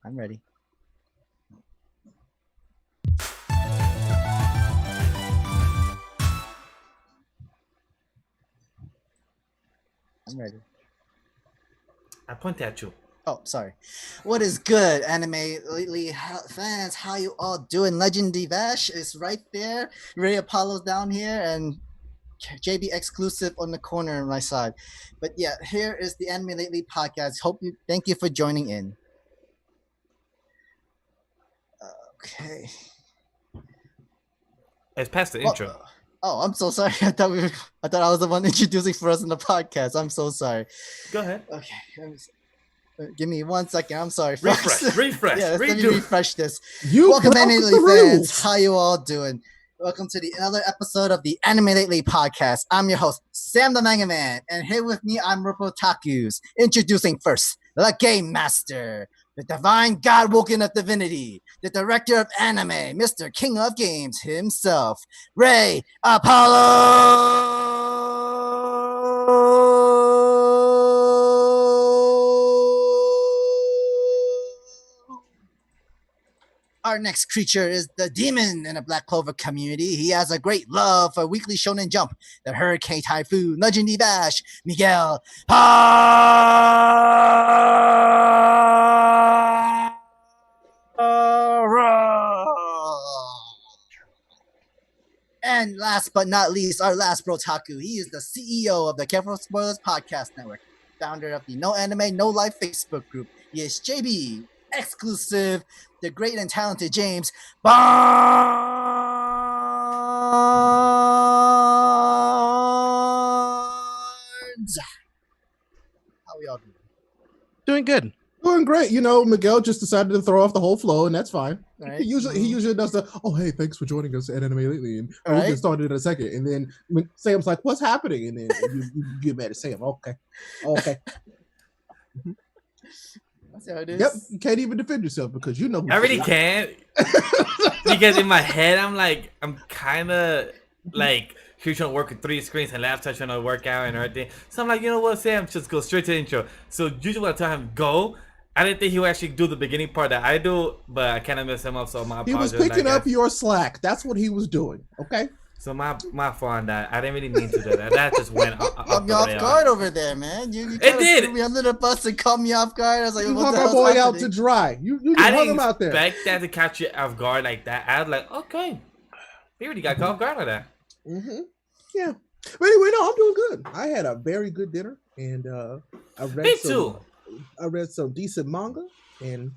I'm ready. I'm ready. I point at you. Oh, sorry. What is good, anime lately fans? How you all doing? Legendary Vash is right there. Rayapollo's down here, and JB exclusive on the corner on my side. But yeah, here is the Anime Lately podcast. Thank you for joining in. Okay. It's past the intro. I'm so sorry. I thought I was the one introducing for us in the podcast. I'm so sorry. Go ahead. Okay. Give me 1 second. I'm sorry. Refresh. Yeah, let me refresh this. You Welcome, Anime Lately fans. rules. How you all doing? Welcome to another episode of the Anime Lately podcast. I'm your host, Sam the Manga Man, and here with me, I'm Ripple Takus. Introducing first, the Game Master, the divine god woken of divinity, the director of anime, Mr. King of Games himself, Ray Apollo. Our next creature is the demon in the Black Clover community. He has a great love for Weekly Shonen Jump, the Hurricane Typhoon, Legendary Bash, Miguel And last but not least, our last Brotaku. He is the CEO of the Careful Spoilers Podcast Network, founder of the No Anime, No Life Facebook group. He is JB, exclusive, the great and talented James Barnes. How we all doing? Doing good. Doing great. You know, Miguel just decided to throw off the whole flow, and that's fine. Right. He usually does the, oh, hey, thanks for joining us at Anime Lately, and we'll get started in a second. And then when Sam's like, what's happening? And then you get mad at Sam. Okay. That's how it is. Yep. You can't even defend yourself because you know. I really can't. Because in my head, I'm kind of like, he's trying to work with 3 screens and laptop trying to work out and everything. So I'm like, you know what, Sam, just go straight to the intro. So usually when I tell him go, I didn't think he would actually do the beginning part that I do, but I kind of messed him up, so my He apologies. was picking up your slack. That's what he was doing. Okay. So my fault on that. I didn't really mean to do that. That just went Caught me off guard over there, man. You It did. threw me under the bus and caught me off guard. I was like, You what hung the our hell's boy out happening? to dry. You I hung didn't him out there. expect that to catch you off guard like that. I was like, okay, he already got caught off guard like that. Mm-hmm. Yeah. But anyway, no, I'm doing good. I had a very good dinner, and I read some decent manga, and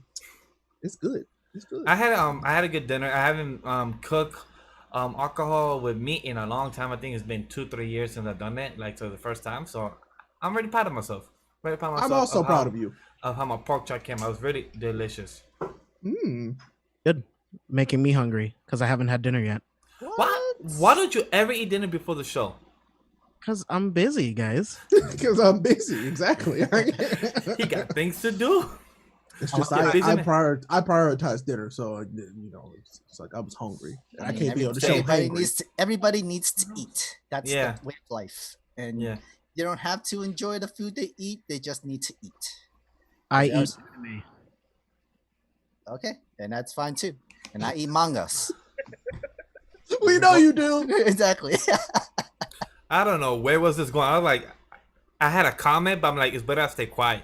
it's good. It's good. I had a good dinner. I haven't cooked alcohol with meat in a long time. I think it's been 2-3 years since I've done it, like for the first time. So I'm really proud of myself. I'm also proud of you. Of how my pork chop came. I was really delicious. Good. Making me hungry because I haven't had dinner yet. Why don't you ever eat dinner before the show? Because I'm busy, guys. Because I'm busy. Exactly. He got things to do. It's just I prioritize dinner, so you know it's like I was hungry. I can't be on the show. Everybody needs to eat. That's Yeah. the way of life, and Yeah. you don't have to enjoy the food they eat. They just need to eat. I Yeah. eat anime. Okay, and that's fine too. And I eat mangas. We know you do. Exactly. I don't know where was this going. I was like, I had a comment, but I'm like, it's better I stay quiet.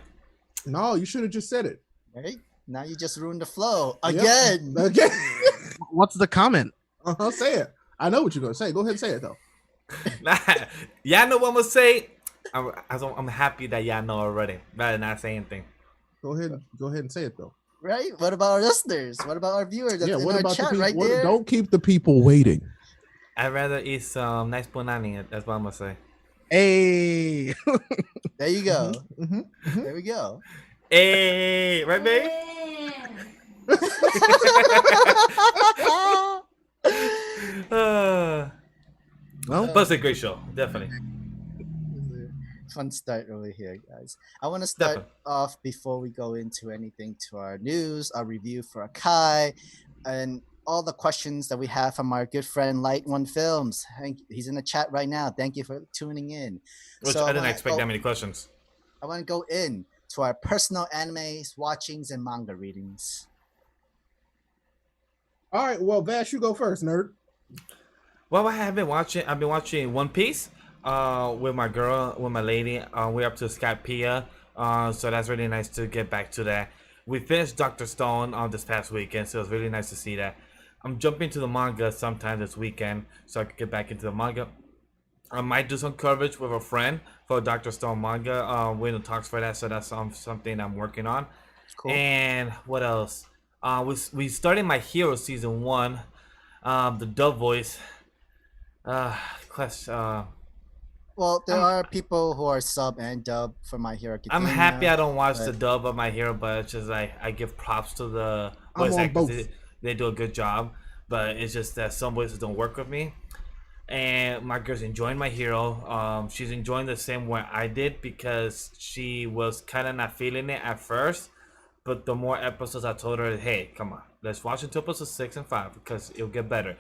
No, you should have just said it. Right now, you just ruined the flow Yep. again. What's the comment? Say it. I know what you're gonna say. Go ahead and say it though. Nah, y'all know what I'm gonna say. I'm happy that y'all know already, rather than not say anything. Go ahead and say it though. Right? What about our listeners? What about our viewers? That's in what our about chat the people? right there. Don't keep the people waiting. I'd rather eat some nice punani. That's what I'm gonna say. Hey. There you go. Mm-hmm. There we go. Hey, right, babe? Well, but it's a great show, definitely. Fun start over here, guys. I want to start off before we go into anything to our news, our review for Akai, and all the questions that we have from our good friend Light One Films. He's in the chat right now. Thank you for tuning in. Which I didn't expect that many questions. I want to go in to our personal animes, watchings, and manga readings. All right, well, Vash, you go first, nerd. Well, I've been watching One Piece with my girl, with my lady. We're up to Skypiea, so that's really nice to get back to that. We finished Doctor Stone this past weekend, so it was really nice to see that. I'm jumping to the manga sometime this weekend, so I can get back into the manga. I might do some coverage with a friend for Doctor Stone manga. We're in the talks for that, so that's something I'm working on. Cool. And what else? We started My Hero season 1. The dub voice. Class. Well, there are people who are sub and dub for My Hero I'm Academia. happy I don't watch the but- dub of My Hero, but it's just like I give props to the I'm voice on actors. both. They do a good job, but it's just that some voices don't work with me. And my girl's enjoying My Hero. She's enjoying the same way I did because she was kind of not feeling it at first. But the more episodes I told her, hey, come on, let's watch until episode 6 and 5 because it'll get better.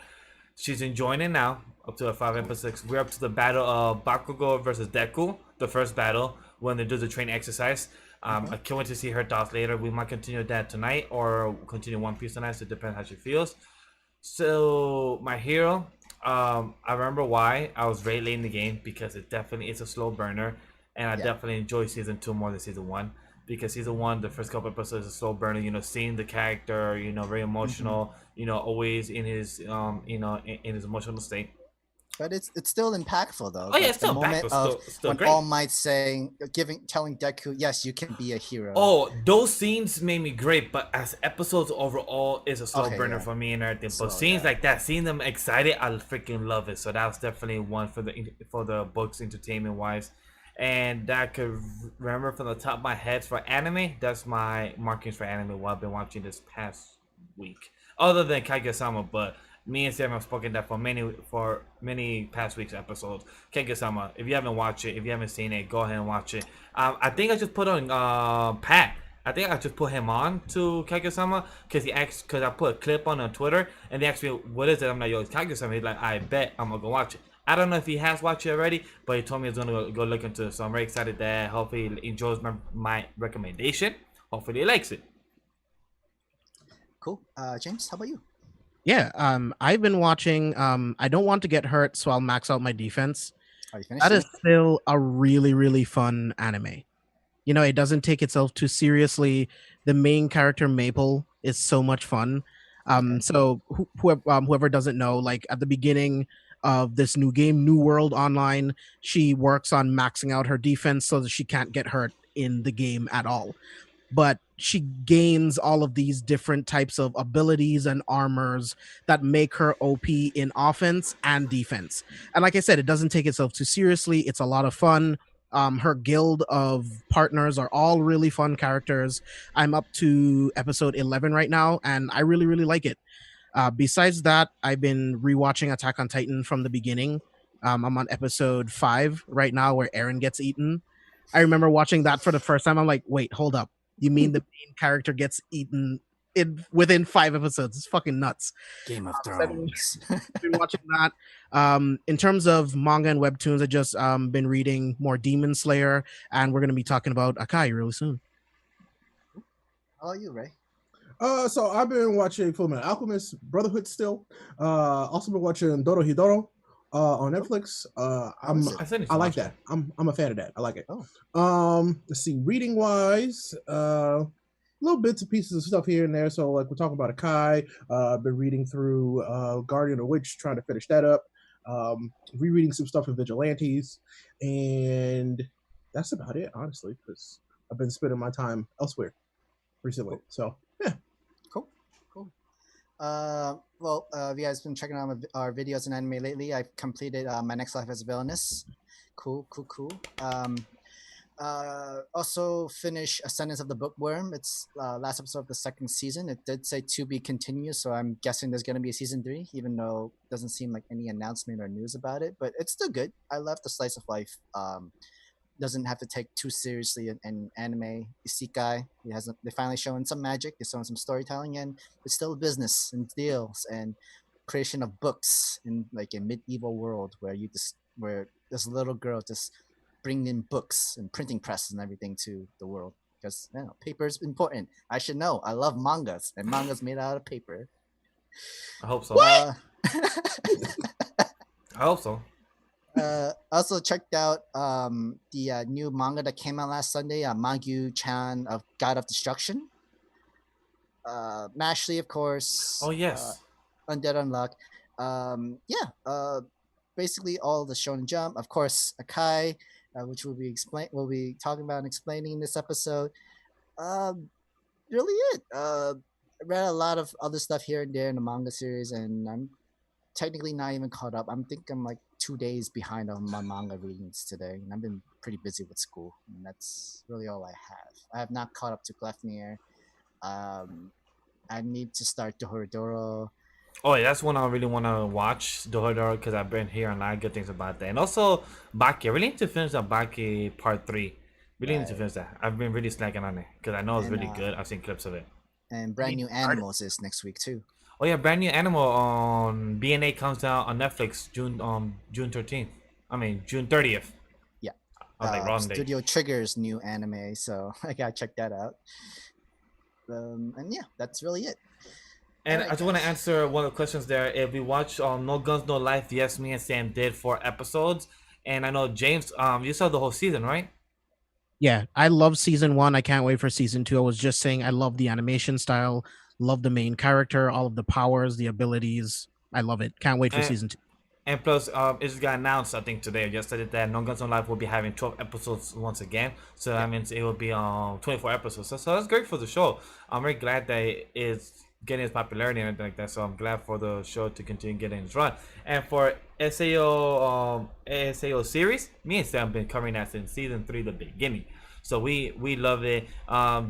She's enjoying it now, up to 5 episodes. We're up to the battle of Bakugo versus Deku, the first battle when they do the training exercise. I can't wait to see her thoughts later. We might continue that tonight or continue One Piece tonight, so it depends how she feels. So, My Hero, I remember why I was very late in the game because it definitely is a slow burner, and I definitely enjoy season 2 more than season 1 because season 1, the first couple episodes is a slow burner. You know, seeing the character, you know, very emotional. You know, always in his in his emotional state. But it's still impactful though. Oh yeah, Like, it's still the moment impactful, of still when great. All Might telling Deku, yes, you can be a hero. Oh, those scenes made me great, but as episodes overall is a slow Okay, burner yeah. for me and everything. Slow, But scenes yeah. like that, seeing them excited, I freaking love it. So that was definitely one for the books entertainment wise. And that I could remember from the top of my head for anime. That's my markings for anime. What I've been watching this past week, other than Kaguya-sama, but me and Sam have spoken that for many past weeks episodes. Kaguya-sama, if you haven't watched it, if you haven't seen it, go ahead and watch it. I think I just put on Pat. I think I just put him on to Kaguya-sama because I put a clip on Twitter and they asked me what is it. I'm like, yo, it's Kaguya-sama. He's like, I bet I'm gonna go watch it. I don't know if he has watched it already, but he told me he's gonna go look into it. So I'm very excited that hopefully he enjoys my recommendation. Hopefully he likes it. Cool. James, how about you? Yeah, I've been watching. I don't want to get hurt, so I'll max out my defense. Are you finished? That is still a really, really fun anime. You know, it doesn't take itself too seriously. The main character Maple is so much fun. So whoever doesn't know, like at the beginning of this new game, New World Online, she works on maxing out her defense so that she can't get hurt in the game at all. But she gains all of these different types of abilities and armors that make her OP in offense and defense. And like I said, it doesn't take itself too seriously. It's a lot of fun. Her guild of partners are all really fun characters. I'm up to episode 11 right now, and I really, really like it. Besides that, I've been rewatching Attack on Titan from the beginning. I'm on episode 5 right now where Eren gets eaten. I remember watching that for the first time. I'm like, wait, hold up. You mean the main character gets eaten within 5 episodes? It's fucking nuts. Game of So I've Thrones. been watching that. In terms of manga and webtoons, I just been reading more Demon Slayer, and we're gonna be talking about Akai really soon. How about you, Ray? So I've been watching Fullmetal Alchemist Brotherhood still. Also been watching Doro Hidoro on Netflix. I like that. I'm a fan of that. I like it. Let's see, reading wise, little bits and pieces of stuff here and there. So like we're talking about Akai. I've been reading through Guardian of the Witch, trying to finish that up. Rereading some stuff in Vigilantes, and that's about it, honestly, because I've been spending my time elsewhere recently. So yeah. Cool. Well, if you guys been checking out our videos in anime lately, I've completed My Next Life as a Villainess. Cool. Also finished Ascendance of the Bookworm. It's last episode of the second season. It did say to be continued, so I'm guessing there's going to be a season 3, even though it doesn't seem like any announcement or news about it. But it's still good. I love the slice of life. Doesn't have to take too seriously an anime isekai. They finally showing some magic. They're showing some storytelling, and it's still a business and deals and creation of books in like a medieval world where this little girl just bringing in books and printing presses and everything to the world. because paper is important. I should know. I love mangas, and mangas made out of paper. I hope so. What? I hope so. Also checked out the new manga that came out last Sunday, Magyu-chan of God of Destruction. Mashley, of course. Oh yes. Undead, Unluck. Basically all the Shonen Jump. Of course, Akai, which we'll be talking about and explaining in this episode. Really it. I read a lot of other stuff here and there in the manga series, and I'm technically not even caught up. I'm like 2 days behind on my manga readings today, and I've been pretty busy with school, and that's really all I have. I have not caught up to Gleipnir. I need to start Dohorodoro. Oh, yeah, that's one I really want to watch, Dohorodoro, because I've been hearing a lot of good things about that. And also, Baki. I really need to finish that Baki Part 3. Really need to finish that. I've been really slacking on it, because I know it's really good. I've seen clips of it. And brand new Animals is next week, too. Oh, yeah, brand new Animal on BNA comes out on Netflix June 13th. I mean, June 30th. Yeah. I was like, wrong date. Studio Trigger's new anime, so I gotta check that out. And yeah, that's really it. And I just want to answer one of the questions there. If we watch No Guns, No Life, yes, me and Sam did 4 episodes. And I know, James, you saw the whole season, right? Yeah, I love season 1. I can't wait for season 2. I was just saying I love the animation style, love the main character, all of the powers, the abilities. I love it. Can't wait for season 2. And plus, it just got announced, I think, today or yesterday that No Guns, No Life will be having 12 episodes once again. So that means it will be 24 episodes. So that's great for the show. I'm very glad that it's getting its popularity and everything like that. So I'm glad for the show to continue getting its run. And for SAO series, me and Sam have been covering that since season 3, the beginning. So we love it.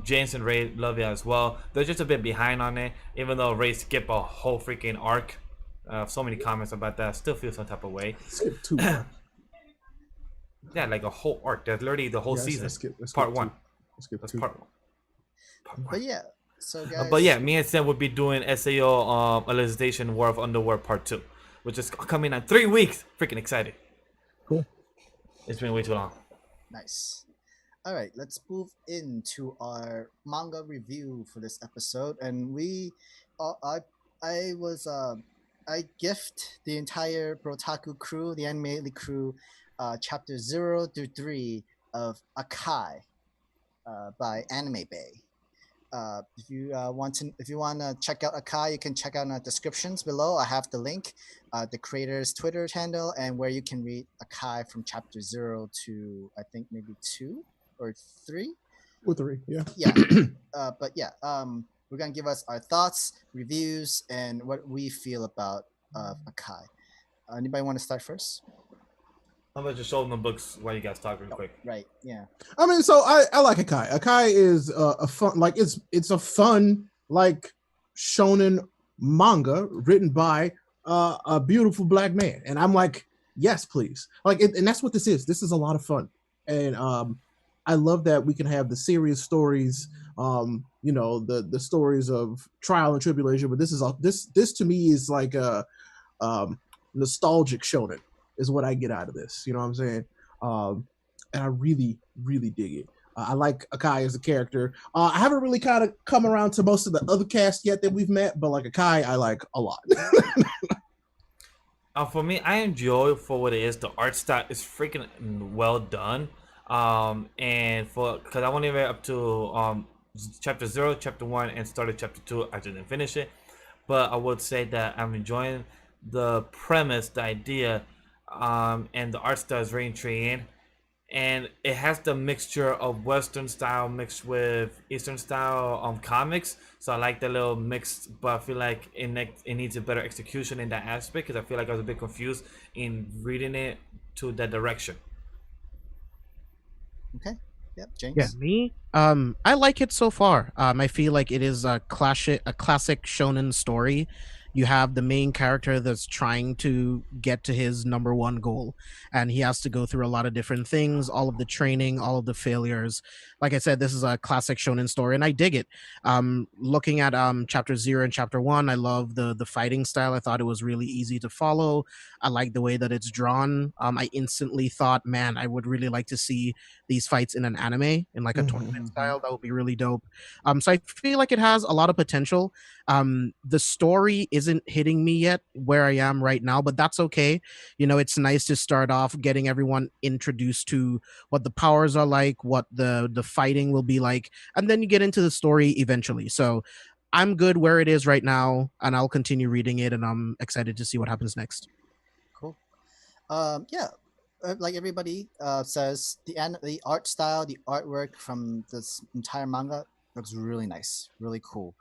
James and Ray love it as well. They're just a bit behind on it, even though Ray skipped a whole freaking arc. So many comments about that. I still feel some type of way. Skip 2. Yeah, like a whole arc. That's literally the whole season. Let's skip part 1. That's part 1. But yeah, so guys. But yeah, me and Sam will be doing SAO Elicitation War of Underworld Part 2, which is coming in 3 weeks. Freaking excited. Cool. It's been way too long. Nice. All right, let's move into our manga review for this episode, and I gift the entire Brotaku crew, the AnimeBae crew, chapter 0 through 3 of Akai, by AnimeBae. If you want to check out Akai, you can check out in the descriptions below. I have the link, the creator's Twitter handle, and where you can read Akai from chapter 0 to I think maybe 2 or 3. Or 3, yeah. Yeah. But yeah, we're gonna give us our thoughts, reviews, and what we feel about Akai. Anybody want to start first? I'm gonna just show them the books while you guys talk real quick. Right. Yeah. I mean, so I like Akai. Akai is a fun, like it's a fun like shonen manga written by a beautiful black man, and I'm like, yes, please. Like, and that's what this is. This is a lot of fun, and I love that we can have the serious stories, the stories of trial and tribulation. But this to me is like a nostalgic shonen is what I get out of this. You know what I'm saying? And I really, really dig it. I like Akai as a character. I haven't really kind of come around to most of the other cast yet that we've met, but like Akai, I like a lot. For me, I enjoy for what it is. The art style is freaking well done. And because I only read up to chapter 0, chapter 1, and started chapter 2. I didn't finish it, but I would say that I'm enjoying the premise, the idea, and the art style is very intriguing. And it has the mixture of Western style mixed with Eastern style comics. So I like the little mix, but I feel like it needs a better execution in that aspect, because I feel like I was a bit confused in reading it to that direction. Okay. Yep. James. Yeah, me. I like it so far. I feel like it is a classic shonen story. you have the main character that's trying to get to his number one goal, and he has to go through a lot of different things, all of the training, all of the failures. Like I said, this is a classic shonen story, and I dig it. Looking at chapter 0 and chapter 1, I love the fighting style. I thought it was really easy to follow. I like the way that it's drawn. I instantly thought, man, I would really like to see these fights in an anime, in like a tournament style. That would be really dope. So I feel like it has a lot of potential. The story isn't hitting me yet where I am right now, but that's okay. You know, it's nice to start off getting everyone introduced to what the powers are like, what the fighting will be like, and then you get into the story eventually. So I'm good where it is right now, and I'll continue reading it, and I'm excited to see what happens next. Cool. Yeah, like everybody says, the art style, the artwork from this entire manga looks really nice, really cool,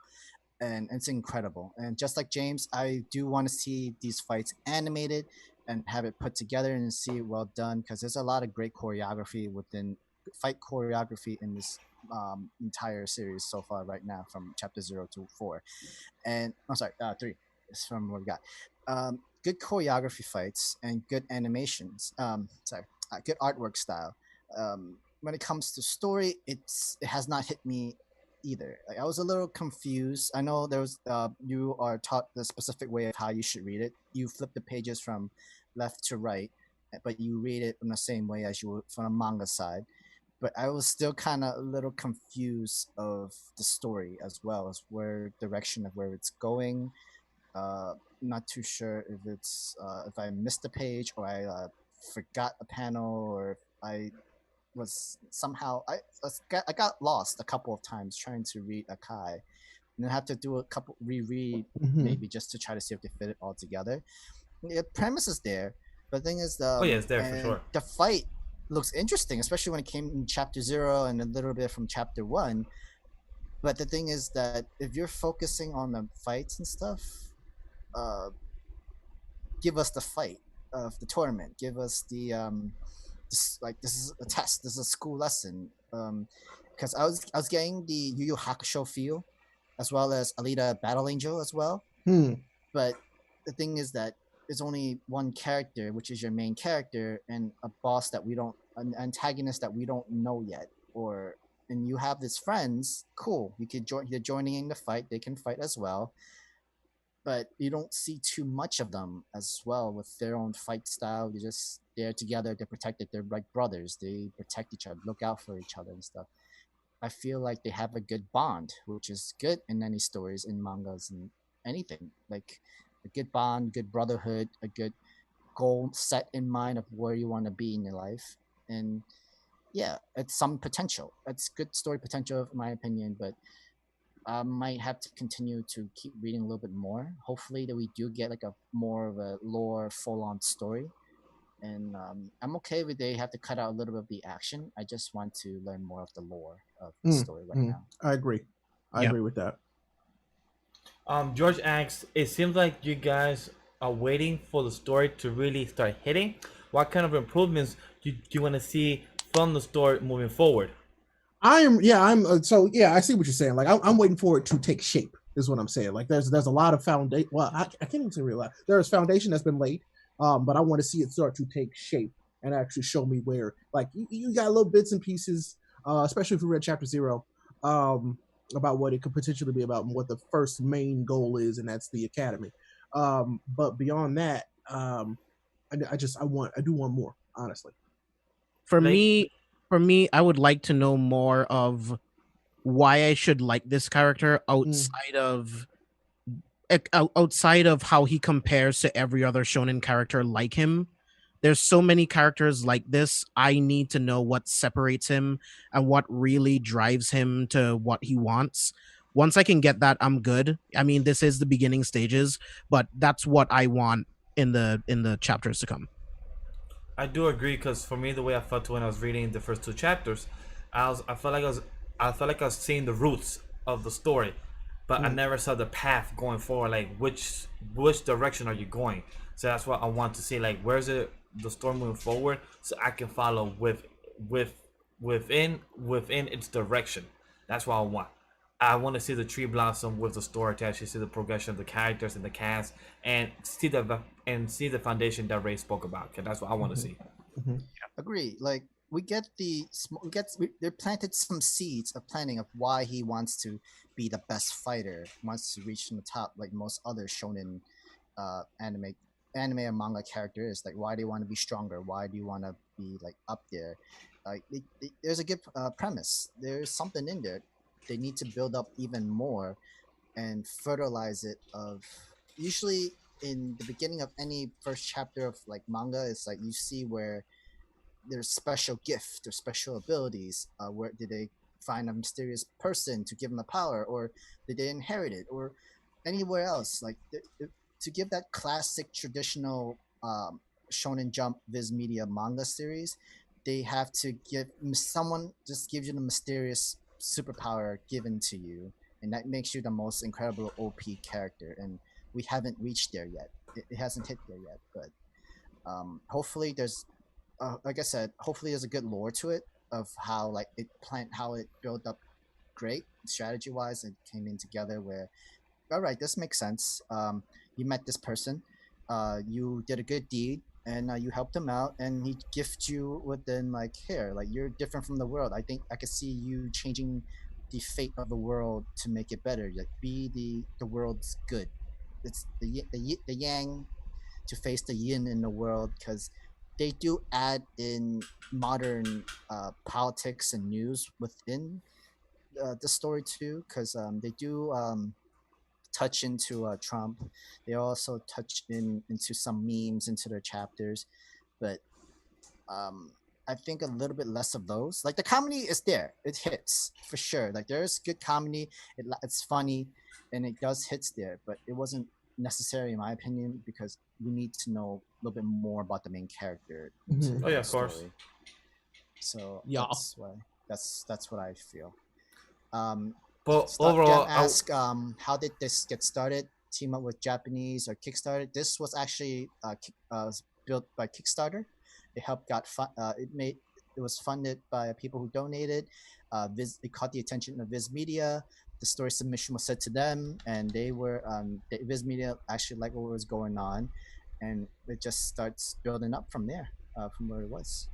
and it's incredible. And just like James, I do want to see these fights animated and have it put together and see it well done, because there's a lot of great choreography within fight choreography in this entire series so far right now, from chapter 0 to 4. And I'm sorry, 3 is from what we got. Good choreography fights and good animations. Good artwork style. When it comes to story, it has not hit me either. Like, I was a little confused. I know there was you are taught the specific way of how you should read it. You flip the pages from left to right, but you read it in the same way as you would from a manga side. But I was still kind of a little confused of the story as well as where direction of where it's going. Not too sure if it's if I missed a page or I forgot a panel, or if I was somehow I got lost a couple of times trying to read Akai, and I have to do a couple reread maybe just to try to see if they fit it all together. The premise is there, but the thing is, it's there for sure. The fight looks interesting, especially when it came in chapter 0 and a little bit from chapter 1. But the thing is that if you're focusing on the fights and stuff, give us the fight of the tournament. Give us the this is a test. This is a school lesson. Because I was getting the Yu Yu Hakusho feel, as well as Alita Battle Angel as well. But the thing is that there's only one character, which is your main character, and a boss that we don't, an antagonist that we don't know yet. And you have these friends. Cool, you could join. You're joining in the fight. They can fight as well. But you don't see too much of them as well with their own fight style. They're together, they're protected, they're like brothers. They protect each other, look out for each other and stuff. I feel like they have a good bond, which is good in any stories, in mangas and anything. Like a good bond, good brotherhood, a good goal set in mind of where you want to be in your life. And yeah, it's some potential. It's good story potential in my opinion, but I might have to continue to keep reading a little bit more. Hopefully that we do get like a more of a lore full-on story. And I'm okay with they have to cut out a little bit of the action. I just want to learn more of the lore of the story right now. I agree. I agree with that. George asks, it seems like you guys are waiting for the story to really start hitting. What kind of improvements do you want to see from the story moving forward? I see what you're saying. Like I'm waiting for it to take shape is what I'm saying. Like there's a lot of foundation. Well, I can't even say real. There's foundation that's been laid, but I want to see it start to take shape and actually show me where. Like you got little bits and pieces, especially if you read chapter 0, about what it could potentially be about and what the first main goal is, and that's the academy. But beyond that, I do want more, honestly. For me, I would like to know more of why I should like this character outside of how he compares to every other shonen character like him. There's so many characters like this. I need to know what separates him and what really drives him to what he wants. Once I can get that, I'm good. I mean, this is the beginning stages, but that's what I want in the chapters to come. I do agree, because for me, the way I felt when I was reading the first 2 chapters, I felt like I was seeing the roots of the story, but I never saw the path going forward. Like which direction are you going? So that's what I want to see. Like where's the story moving forward, so I can follow within its direction. That's what I want. I want to see the tree blossom with the story to actually see the progression of the characters and the cast, and see the foundation that Ray spoke about. Cause that's what I want to see. Agree. Like we get they planted some seeds of planning of why he wants to be the best fighter, wants to reach the top like most other shonen anime and manga characters. Like why do you want to be stronger? Why do you want to be like up there? Like there's a good premise. There's something in there. They need to build up even more and fertilize it. Of usually in the beginning of any first chapter of like manga, it's like you see where their special gift or special abilities. Where did they find a mysterious person to give them the power, or did they inherit it, or anywhere else? Like to give that classic traditional Shonen Jump Viz Media manga series, they have to give someone just gives you the mysterious superpower given to you, and that makes you the most incredible OP character. And we haven't reached there yet. It hasn't hit there yet, but hopefully there's like I said, hopefully there's a good lore to it of how like how it built up great strategy wise and came in together where all right, this makes sense. You met this person, you did a good deed, and you helped him out, and he gifted you within like here, like you're different from the world. I think I could see you changing the fate of the world to make it better. Like be the world's good. It's the yang to face the yin in the world, because they do add in modern politics and news within the story too, because they do touch into Trump. They also touch into some memes into their chapters, but I think a little bit less of those. Like the comedy is there, it hits for sure. Like there's good comedy, it's funny, and it does hits there, but it wasn't necessary in my opinion because we need to know a little bit more about the main character. Oh yeah, of course. So yeah, that's what I feel. But overall, ask how did this get started? Team up with Japanese or Kickstarter? This was actually built by Kickstarter. It helped it was funded by people who donated. It caught the attention of Viz Media. The story submission was sent to them, and they were Viz Media actually liked what was going on, and it just starts building up from there, from where it was.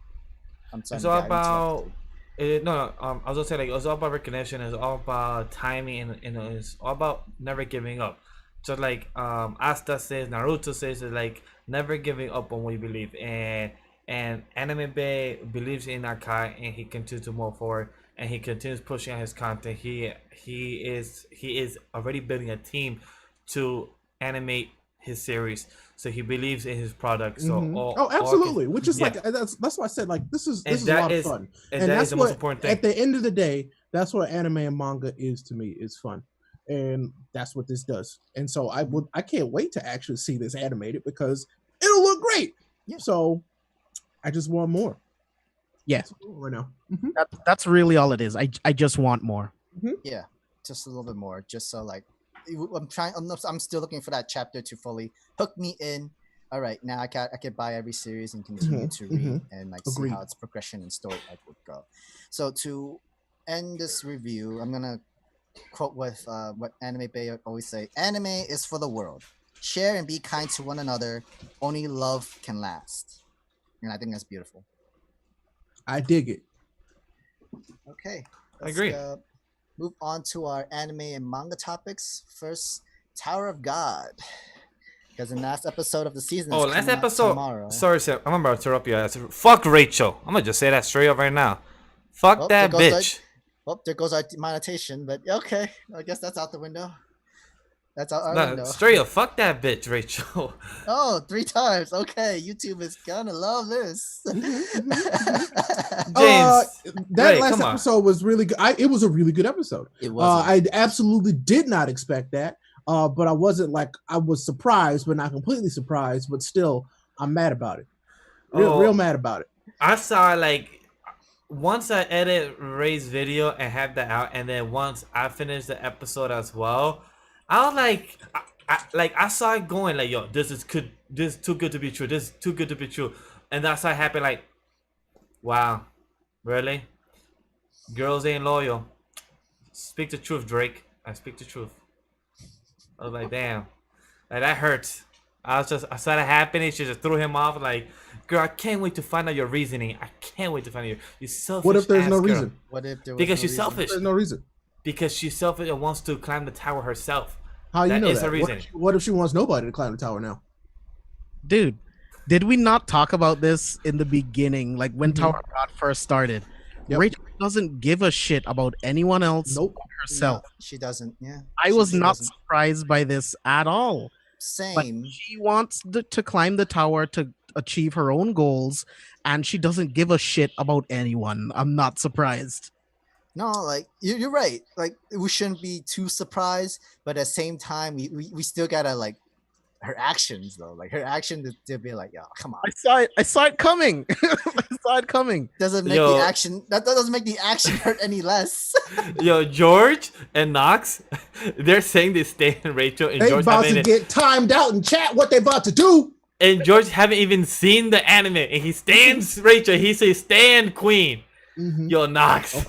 It's all about. I was gonna say like it's all about recognition. It's all about timing, and it's all about never giving up. Just like Asta says, Naruto says, it's like never giving up on what you believe. And AnimeBae believes in Akai, and he continues to move forward, and he continues pushing out his content. He is already building a team to animate his series, so he believes in his product. So absolutely, which is like that's why I said like this is a lot of fun, and that's the most important thing. At the end of the day, that's what anime and manga is to me. Is fun, and that's what this does. And so I can't wait to actually see this animated because it'll look great. Yeah. So I just want more. Yeah, right now. That's really all it is. I just want more. Yeah, just a little bit more, just so like. I'm still looking for that chapter to fully hook me in. All right, now I can buy every series and continue to read and like see how its progression and story like would go. So to end this review, I'm gonna quote with what AnimeBae always say: "Anime is for the world. Share and be kind to one another. Only love can last." And I think that's beautiful. I dig it. Okay, I agree. Move on to our anime and manga topics. First, Tower of God. Because in last episode of the season, last episode. Tomorrow. Sorry, sir. I'm about to interrupt you. Fuck Rachel. I'm gonna just say that straight up right now. Fuck that bitch. There goes our monetization. But okay, I guess that's out the window. That's out our window. Straight up, fuck that bitch, Rachel. Oh, 3 times. Okay, YouTube is gonna love this. James, that last episode was really good. It was a really good episode. It was. I absolutely did not expect that. But I wasn't like I was surprised, but not completely surprised. But still, I'm mad about it. Real mad about it. I saw like once I edit Ray's video and have that out, and then once I finished the episode as well. I was like, I saw it going like, yo, this is too good to be true. This is too good to be true, and that's how it happened. Like, wow, really? Girls ain't loyal. Speak the truth, Drake. I speak the truth. I was like, damn, like that hurts. I saw that happening. She just threw him off. Like, girl, I can't wait to find out your reasoning. I can't wait to find out you selfish. What if there's no girl. reason? What if there was because no she's reason? selfish. There's no reason. Because she's selfish and wants to climb the tower herself. How you know is that? the reason. What if she wants nobody to climb the tower now? Dude, did we not talk about this in the beginning? Like when Tower God first started, Rachel doesn't give a shit about anyone else but herself. No, she doesn't. Yeah, I was not surprised by this at all. Same. But she wants to climb the tower to achieve her own goals, and she doesn't give a shit about anyone. I'm not surprised. No, like you're right. Like we shouldn't be too surprised, but at the same time, we still gotta like her actions though. Like her action to be like, yo, come on. I saw it coming. I saw it coming. Doesn't make the action that doesn't make the action hurt any less. Yo, George and Knox, they're saying they stand Rachel and They George about to get timed out in chat. What they about to do? And George haven't even seen the anime, and he stands Rachel. He says, "Stand Queen." Yo, Knox.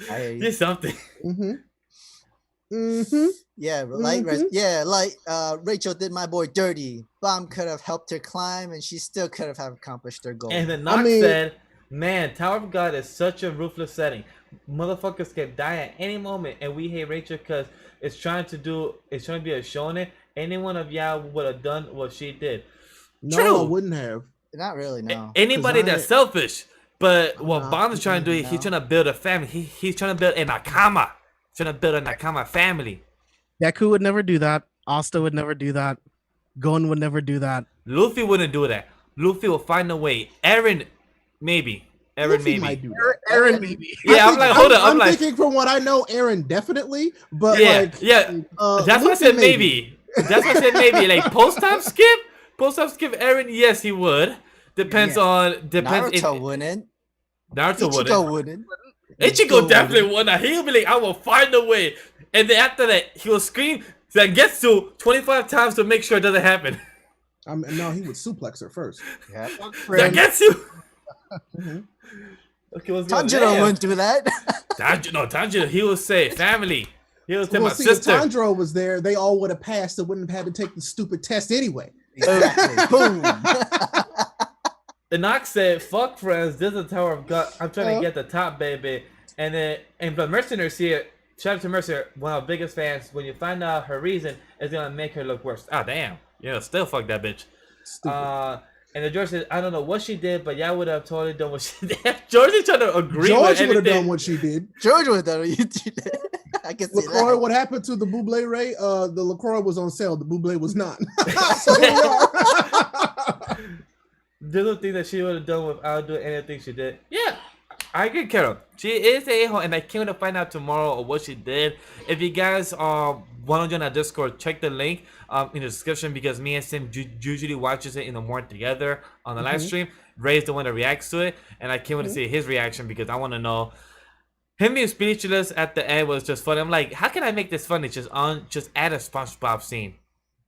Okay. Do something. Yeah, like Rachel did my boy dirty. Bomb could have helped her climb, and she still could have accomplished her goal. And then Knox said, "Man, Tower of God is such a ruthless setting. Motherfuckers can die at any moment, and we hate Rachel because it's trying to be a shonen. Any one of y'all would have done what she did." No, True. I wouldn't have. Not really, no. Anybody that's selfish. But what Bond is trying to do, he's trying to build a family. He's trying to build a nakama. Trying to build a nakama family. Deku would never do that. Asta would never do that. Gon would never do that. Luffy wouldn't do that. Luffy will find a way. Eren, maybe. Eren, maybe. Might do that. Eren, maybe. Yeah, I'm like, hold up. I'm thinking from what I know, Eren definitely. But that's why I said maybe. That's why I said maybe. Like post-time skip, Eren, yes, he would. Depends. Naruto wouldn't. Naruto wouldn't. Ichigo definitely wouldn't. He'll be like, I will find a way. And then after that, he will scream Zangetsu 25 times to make sure it doesn't happen. No, he would suplex her first. Yeah. Zangetsu! Okay, Tanjiro wouldn't do that. Tanjiro, he will say family. He will say my If sister. Tanjiro was there, they all would have passed and wouldn't have had to take the stupid test anyway. Exactly. Boom. The Nox said, "Fuck friends, this is the Tower of God. I'm trying to get the top, baby." And then, the Mercenaries here, shout out to Mercer, one of our biggest fans. When you find out her reason, it's gonna make her look worse. Ah, damn. Still fuck that bitch. Stupid. And the George said, "I don't know what she did, but y'all would have totally done what she did." George is trying to agree with George everything. would have done what she did. George would have done what you did. I can see LaCroix, that. what happened to the Buble Ray? The LaCroix was on sale. The Buble was not. So here we are. The little thing that she would have done without doing anything she did. Yeah, I agree, Carol. She is a a-hole, and I can't wait to find out tomorrow what she did. If you guys want to join our Discord, check the link in the description, because me and Sim usually watches it in the morning together on the live stream. Ray is the one that reacts to it, and I can't wait to see his reaction, because I want to know. Him being speechless at the end was just funny. I'm like, how can I make this funny? Just add a SpongeBob scene.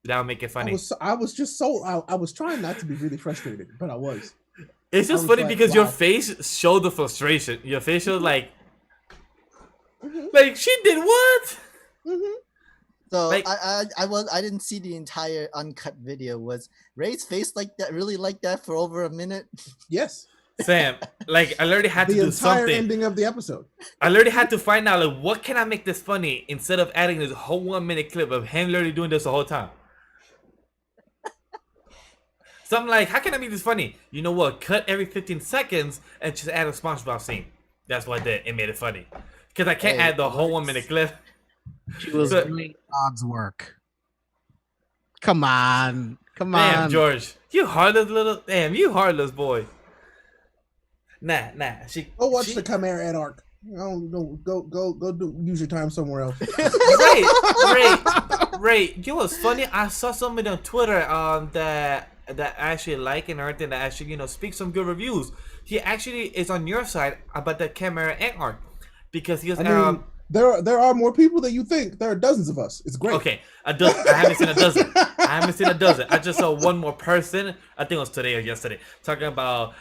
That would make it funny. I was trying not to be really frustrated, but I was. It's just funny because your face showed the frustration. Your face showed like she did what? So like, I didn't see the entire uncut video. Was Ray's face like that, really like that, for over a minute? Yes. Sam, like I literally had to do something. The entire ending of the episode. I literally had to find out like what can I make this funny instead of adding this whole 1 minute clip of him literally doing this the whole time. So I'm like, how can I make this funny? You know what? Cut every 15 seconds and just add a SpongeBob scene. That's what I did. It made it funny. Because I can't add the whole 1 minute clip. She was doing God's work. Come on. Damn, George. You heartless boy. Nah. Go watch the Chimera Ant arc. Go use your time somewhere else. Ray, you know what's funny? I saw somebody on Twitter that I actually like and everything, that actually speaks some good reviews. He actually is on your side about the Chimera Ant arc, because he was there are more people than you think. There are dozens of us. It's great. Okay, I haven't seen a dozen. I just saw one more person. I think it was today or yesterday talking about.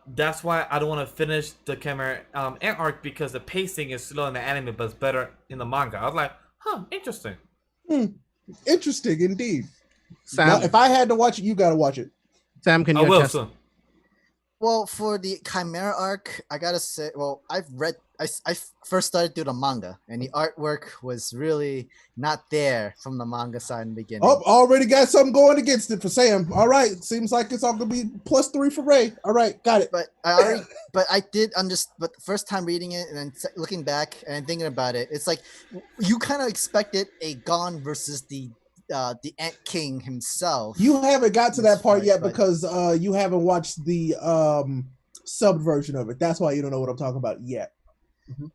That's why I don't want to finish the camera arc because the pacing is slow in the anime, but it's better in the manga. I was like, interesting. Interesting indeed. Sam, now, if I had to watch it, you got to watch it. Sam, can you attest? Soon. Well, for the Chimera arc, I gotta say, I first started through the manga, and the artwork was really not there from the manga side in the beginning. Oh, already got something going against it for Sam. All right, seems like it's all gonna be +3 for Ray. All right, got it. But I did understand. But the first time reading it and then looking back and thinking about it, it's like you kind of expected a Gon versus the Ant King himself. You haven't got to that part yet because you haven't watched the sub version of it. That's why you don't know what I'm talking about yet. Mm-hmm.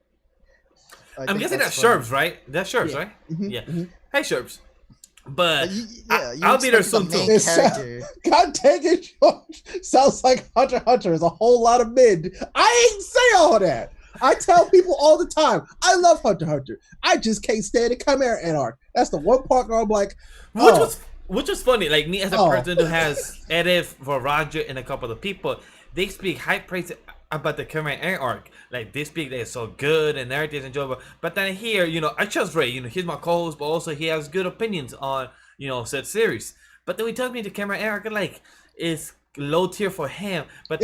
I'm guessing that's Sherbs, right? That's Sherbs, right? Mm-hmm. Yeah. Mm-hmm. Hey, Sherbs. But I'll be there soon too. God dang it, George. Sounds like Hunter x Hunter is a whole lot of mid. I ain't say all that. I tell people all the time, I love Hunter x Hunter. I just can't stand the Chimera Ant arc. That's the one part where I'm like, which was funny. Like me as a person who has edited for Roger and a couple of people, they speak high praise about the Chimera Ant arc. Like they speak they're so good and everything's enjoyable. But then here, I trust Ray. He's my co-host, but also he has good opinions on said series. But then we tell me the Chimera Ant arc like is low tier for him, but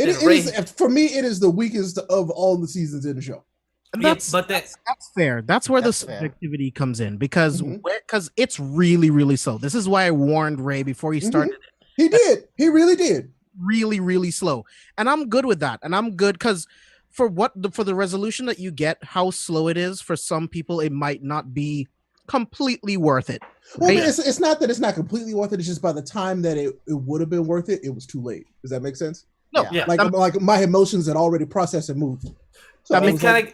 for me, it is the weakest of all the seasons in the show. That's fair. That's where the subjectivity comes in because it's really, really slow. This is why I warned Ray before he started. He did. He really did. Really, really slow, and I'm good with that. And I'm good because for the resolution that you get, how slow it is for some people, it might not be completely worth it. Well, it's not that it's not completely worth it. It's just by the time that it would have been worth it, it was too late. Does that make sense? No, yeah. Like my emotions had already processed and moved. So it's kind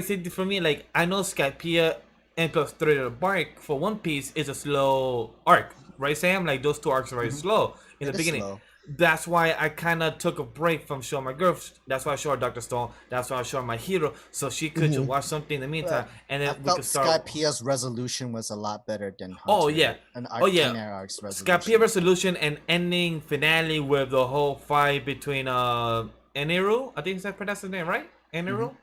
of like for me. Like I know Skypiea and plus Thread of the Bark for One Piece is a slow arc, right, Sam? Like those two arcs are very slow in the beginning. Slow. That's why I kind of took a break from showing my girl. That's why I showed her Dr. Stone. That's why I showed her My Hero, so she could just watch something in the meantime, and then we could start. Skypiea's resolution was a lot better than Hunter. Oh yeah, Arc's resolution. Skypiea resolution and ending finale with the whole fight between Eniru. I think that's pronounced his name, right? Eniru.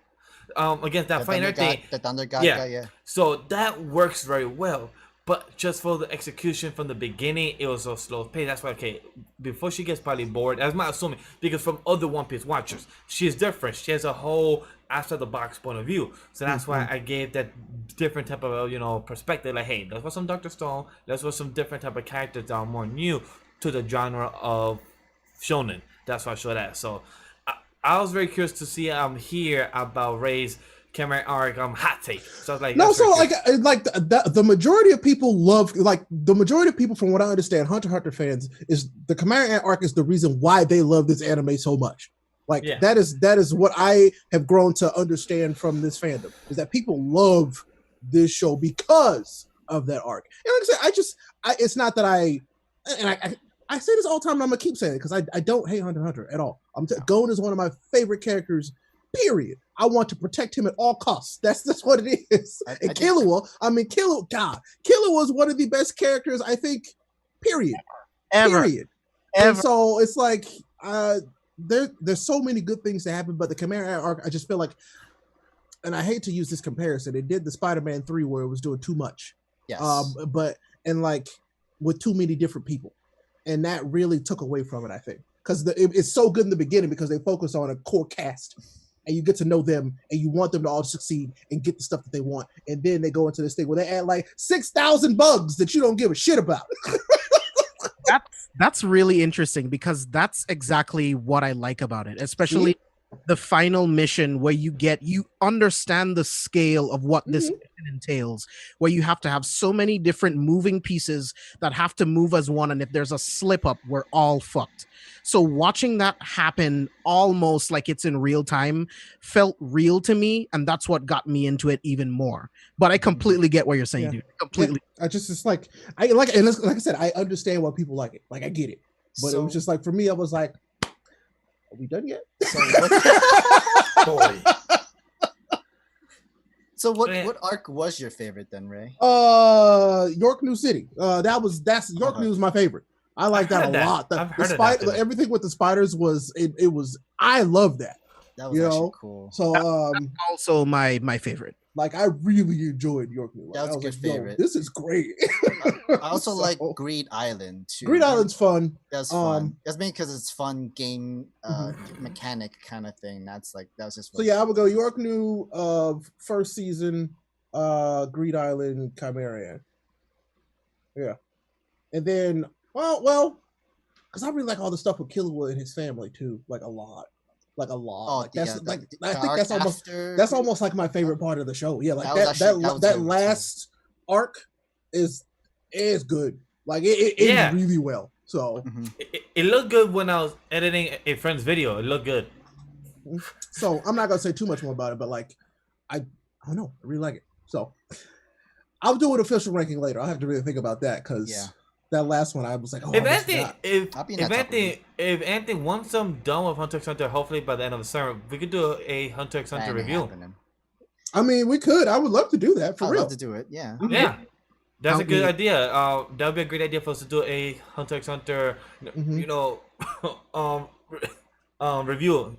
Against that fight and everything. The Thunder God guy, yeah. So that works very well. But just for the execution from the beginning, it was so slow pace. That's why, before she gets probably bored, that's my assuming, because from other One Piece watchers, she's different. She has a whole outside-the-box point of view. So that's why I gave that different type of, perspective. Like, hey, let's watch some Dr. Stone. Let's watch some different type of characters that are more new to the genre of Shonen. That's why I showed that. So I was very curious to see hear about Ray's Chimera arc hot take. So I was like, the majority of people love, like the majority of people from what I understand, Hunter x Hunter fans, is the Chimera arc is the reason why they love this anime so much. Like that is what I have grown to understand from this fandom, is that people love this show because of that arc. And like I said, it's not that I say this all the time and I'm gonna keep saying it because I don't hate Hunter x Hunter at all. Gon is one of my favorite characters, period. I want to protect him at all costs. That's what it is. And Killua is one of the best characters, I think, period. Ever. And so it's like there's so many good things to happen, but the Chimera arc, I just feel like, and I hate to use this comparison, it did the Spider-Man 3 where it was doing too much. Yes. And like with too many different people. And that really took away from it, I think. Because it's so good in the beginning because they focus on a core cast. And you get to know them, and you want them to all succeed and get the stuff that they want. And then they go into this thing where they add like 6,000 bugs that you don't give a shit about. That's really interesting because that's exactly what I like about it, especially the final mission where you understand the scale of what this mission entails, where you have to have so many different moving pieces that have to move as one, and if there's a slip up, we're all fucked. So watching that happen almost like it's in real time felt real to me, and that's what got me into it even more. But I completely get what you're saying, dude. Completely. I said, I understand why people like it. Like I get it. But it was just like, for me, I was like, are we done yet? So what arc was your favorite then, Ray? York New City. That's York New is my favorite. I like that a lot. I've heard of that. Everything with the spiders was it was. I love that. That was actually cool. So that's also my favorite. Like I really enjoyed York New. That was a good favorite. This is great. I also like Greed Island too. Greed Island's fun. That's fun. That's mainly because it's fun game mechanic kind of thing. That was just fun. So yeah, I would go York New first season, Greed Island, Chimera. Yeah. And then well, because I really like all the stuff with Killua and his family too, like a lot. Oh, I think that's almost like my favorite part of the show. Yeah, like that last arc is good. Like it ends really well. So it looked good when I was editing a friend's video. It looked good. So I'm not gonna say too much more about it, but like I don't know, I really like it. So I'll do an official ranking later. I'll have to really think about that because that last one I was like, if anything, once I'm done with Hunter x Hunter, hopefully by the end of the summer, we could do a Hunter x Hunter review. I mean, we could. I would love to do that for real. I'd love to do it. Yeah. Yeah. That's a good idea. That would be a great idea for us to do a Hunter x Hunter, review.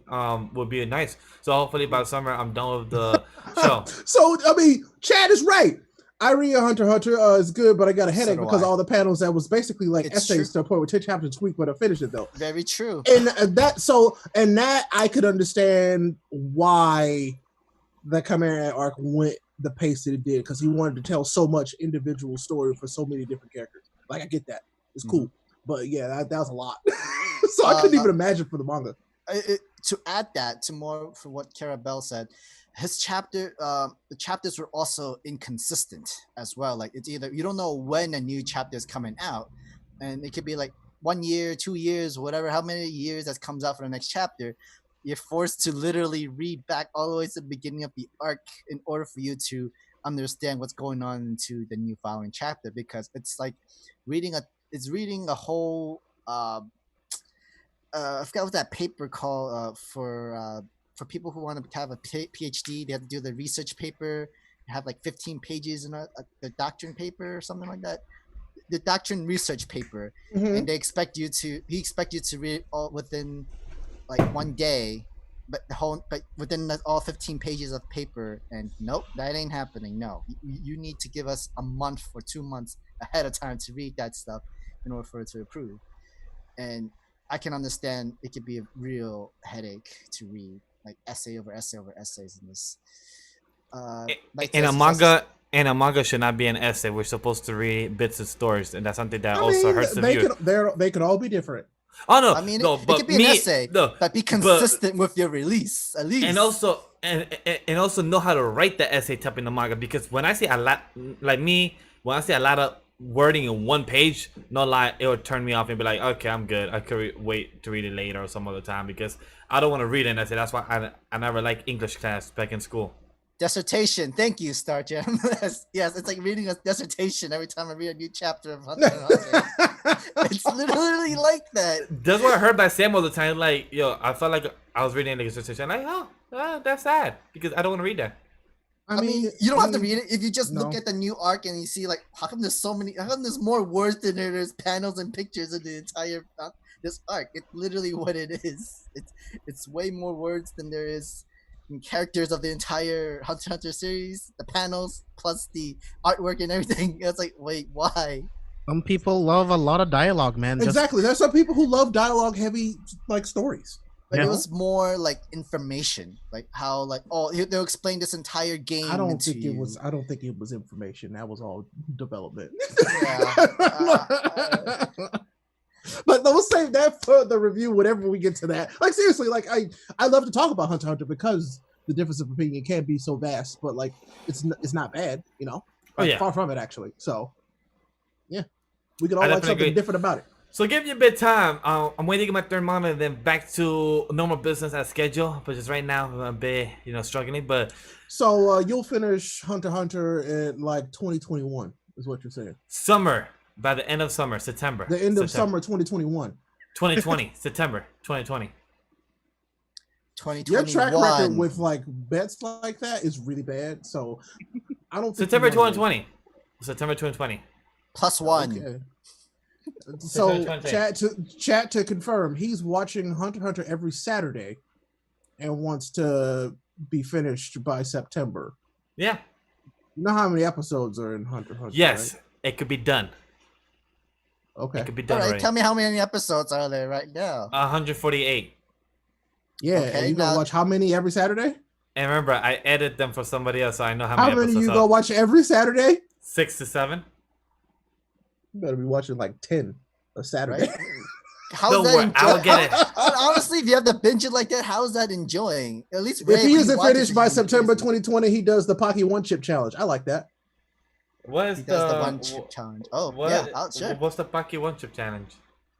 Would be nice. So hopefully by summer I'm done with the show. So I mean, Chad is right. I read Hunter x Hunter is good, but I got a headache because all the panels that was basically like essays to a point with 10 chapters a week, but I finished it though. Very true. And that I could understand why the Chimera arc went the pace that it did, because he wanted to tell so much individual story for so many different characters. Like I get that. It's cool. But yeah, that was a lot. So I couldn't even imagine for the manga. To add that to more for what Carabelle said, his the chapters were also inconsistent as well. Like it's either you don't know when a new chapter is coming out, and it could be like 1 year, 2 years, whatever, how many years that comes out for the next chapter. You're forced to literally read back all the way to the beginning of the arc in order for you to understand what's going on into the new following chapter, because it's like reading a whole I forgot what that paper called for people who want to have a PhD. They have to do the research paper, have like 15 pages in the doctrine paper or something like that. The doctrine research paper, and he expect you to read it all within like 1 day, but within all 15 pages of paper. And nope, that ain't happening. No, you need to give us a month or 2 months ahead of time to read that stuff in order for it to approve. And I can understand it could be a real headache to read, like essay over essay over essays in this. In a manga should not be an essay. We're supposed to read bits of stories, and that's something that hurts the viewer. They could all be different. Oh no! I mean, no, it could be an essay, but be consistent with your release at least. And also know how to write the essay type in the manga, because when I see a lot, like me, when I see a lot of wording in 1 page, no lie, it would turn me off and be like, okay, I'm good. I could wait to read it later or some other time, because I don't want to read it. And I say that's why I never liked English class back in school. Dissertation. Thank you, Star Jam. Yes, it's like reading a dissertation every time I read a new chapter of Hunter x Hunter. It's literally like that. That's what I heard by Sam all the time. Like, yo, I felt like I was reading a dissertation. Like, that's sad, because I don't want to read that. I mean, you don't have to read it if you just look at the new arc and you see like, how come there's more words than there's panels and pictures in the entire this arc. It's literally what it is. It's way more words than there is characters of the entire Hunter x Hunter series, the panels plus the artwork and everything. It's like, wait, why? Some people love a lot of dialogue, man. Exactly. There's some people who love dialogue heavy like stories. But it was more like information, like how they'll explain this entire game. I don't think it was information. That was all development. Yeah. But we'll save that for the review whenever we get to that. Like seriously, like I love to talk about Hunter x Hunter because the difference of opinion can be so vast, but like it's not bad, you know. Far from it actually. So yeah, we can all like something different about it. So give you a bit of time. I'm waiting to get my third manga and then back to normal business as scheduled. But just right now, I'm a bit, struggling. But so you'll finish Hunter x Hunter in like 2021, is what you're saying? Summer, by the end of summer, September. The end of summer 2021. 2020, September 2020. 2021. Your track record with like bets like that is really bad. So I don't. Think September 2020. September 2020. +1. Okay. So chat to confirm, he's watching Hunter x Hunter every Saturday, and wants to be finished by September. Yeah. You know how many episodes are in Hunter x Hunter? Yes, right? it could be done. Okay. It could be done. All right, already. tell me how many episodes are there right now? 148. Yeah, Okay, and you gonna watch how many every Saturday? And remember, I edit them for somebody else, so I know how How many many episodes you go watch every Saturday? 6 to 7. You better be watching like 10 a Saturday. Right? How's Don't that worry, I'll get it. Honestly, if you have to binge it like that, how is that enjoying? At least If he isn't watches finished it, by he's September busy. 2020, he does the Pocky One Chip Challenge. I like that. What is He does the one chip challenge. Oh, yeah, sure. What's the Pocky One Chip Challenge?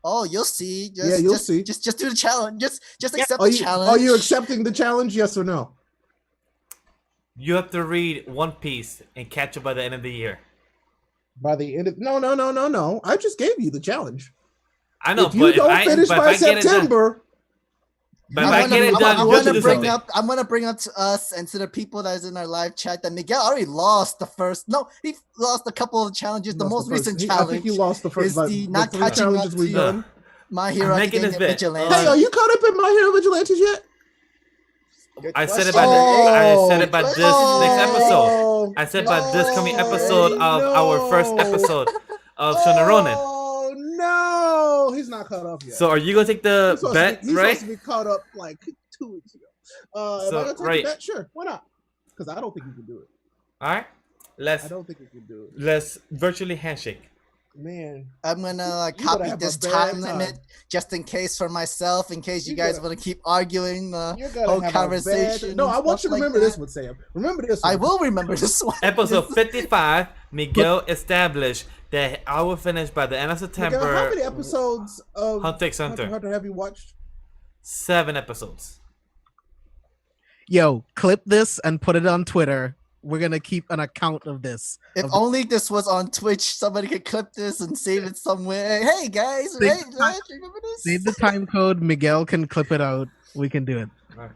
Oh, you'll see. You'll see. Just do the challenge. Just accept Are the you, challenge. Are you accepting the challenge? Yes or no? You have to read One Piece and catch it by the end of the year. By the end of no. I just gave you the challenge. I know, if you don't finish by September. But if I get it done, I'm you have to gonna do bring something. up. I'm gonna bring up to us and to the people that is in our live chat that Miguel already lost the first. No, he lost a couple of challenges. The most recent challenge. I think you lost the first. Is the not three catching up challenges we've to done. My Hero Academia Vigilante. Hey, are you caught up in My Hero Vigilantes yet? I said it by this next episode. I said by this coming episode of our first episode of Shonen Ronin. Oh no, he's not caught up yet. So are you gonna take the bet, he's right? supposed to be caught up like 2 weeks ago. Am I gonna take the bet? Sure, why not? Because I don't think you can do it. All right, I don't think you can do it. Let's virtually handshake. Man, I'm gonna copy this time limit just in case for myself, in case you guys want to keep arguing the whole conversation. No, I want you to remember this one, Sam. Remember this one. I will remember this one. Episode 55, Miguel established that I will finish by the end of September. Miguel, how many episodes of Hunter x Hunter have you watched? 7 episodes. Yo, clip this and put it on Twitter. We're gonna keep an account of this. If only this was on Twitch, somebody could clip this and save it somewhere. Hey guys, remember this? Save the time code. Miguel can clip it out. We can do it. Right.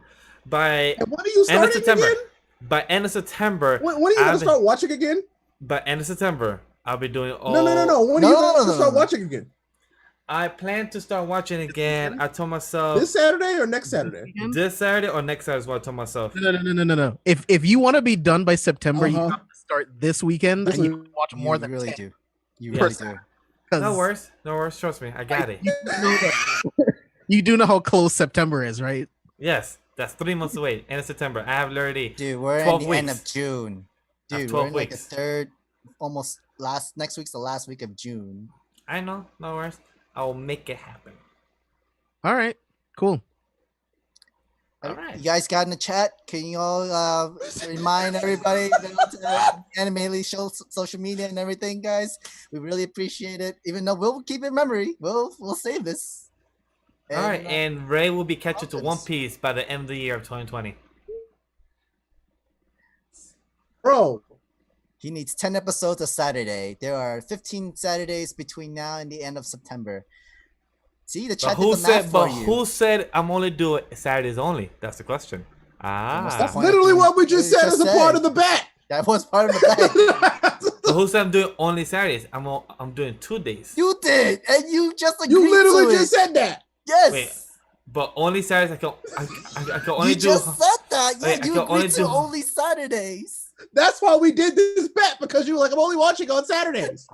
By when are you end of September. Again? By end of September. When are you gonna start watching again? By end of September, I'll be doing all. No. When are you gonna start watching again? I plan to start watching again. I told myself this Saturday or next Saturday. This Saturday or next Saturday is what I told myself. No. If you want to be done by September, you have to start this weekend and you watch more than really 10. do. You really do. No worries. Trust me, I got it. You do know how close September is, right? Yes, that's 3 months away. End of September. I have already. Dude, we're at the end of June. Dude, we're in like the third, almost next week's the last week of June. I know. No worries. I will make it happen. All right. Cool. All right. You guys got in the chat? Can you all remind everybody to AnimeBae show social media and everything, guys? We really appreciate it. Even though we'll keep it in memory, we'll save this. All right, and Ray will be catching to One Piece by the end of the year of 2020. Bro. He needs 10 episodes a Saturday. There are 15 Saturdays between now and the end of September. See, the chat did the math for you. Who said I'm only doing Saturdays only? That's the question. That's literally what we just said as a part of the bet. That was part of the bet. So who said I'm doing only Saturdays? I'm doing 2 days. You did, and you just agreed You literally to it. just said that. Yes. Wait, but only Saturdays I can only you do. You just said that. Yeah, wait, you agreed to only Saturdays. That's why we did this bet, because you were like, I'm only watching on Saturdays.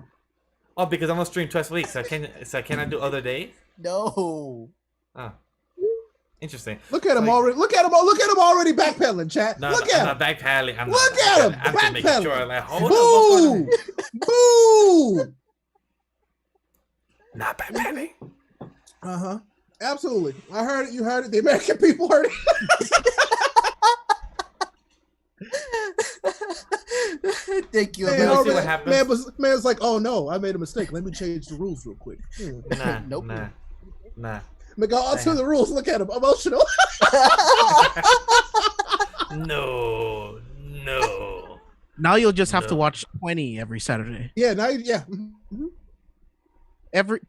Oh, because I'm gonna stream twice a week, so I cannot do other days. No. Oh, interesting. Look at him already. Look at him already backpedaling, chat. No, look I'm at not backpedaling. Look at him I'm just making backpedaling. sure. Like, hold on. Boo! Not backpedaling. Absolutely. I heard it. You heard it. The American people heard it. Thank you. Let's see what happens. Man's like, oh no, I made a mistake. Let me change the rules real quick. Nah, Nope. nah. Miguel, alter the rules. Look at him, emotional. No. Now you'll just have to watch 20 every Saturday. Yeah. Now, yeah. Mm-hmm. every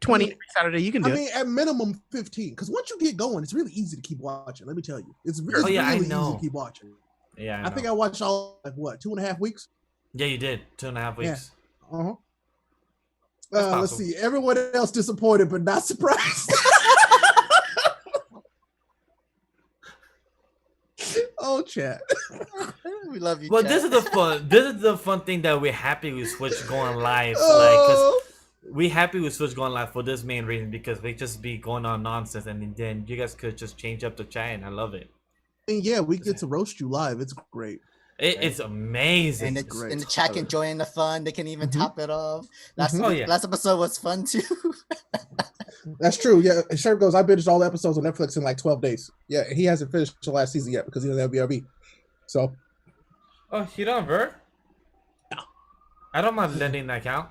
Saturday you can do it. At minimum 15, because once you get going, it's really easy to keep watching. Let me tell you, it's really easy to keep watching. Yeah, I think I watched all 2.5 weeks. Yeah, you did 2.5 weeks. Yeah. Let's see. Everyone else disappointed, but not surprised. Oh, chat. We love you. Well, chat. this is the fun thing that we're happy with Switch going live. We happy with Switch going live for this main reason, because we just be going on nonsense, and then you guys could just change up the chat, and I love it. And yeah, we get to roast you live. It's great. It's amazing. And the chat can join the fun. They can even top it off. Last episode was fun too. That's true. Yeah, Sherp goes, I binged all the episodes on Netflix in like 12 days. Yeah, he hasn't finished the last season yet because he doesn't have BRB. So. Oh, you don't, Vert? No. I don't mind lending that account.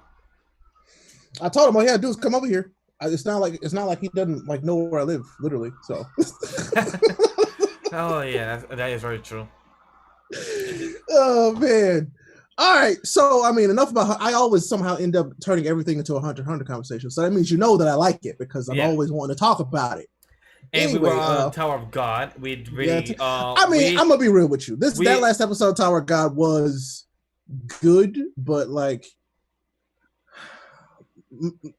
I told him all he had to do is come over here. It's not like he doesn't like know where I live, literally. So. Oh yeah, that is very true. Oh man. All right. So I mean, enough about. I always somehow end up turning everything into a Hunter x Hunter conversation. So that means you know that I like it because I'm always wanting to talk about it. And anyway, we were on Tower of God. We really. I'm gonna be real with you. That last episode of Tower of God was good, but like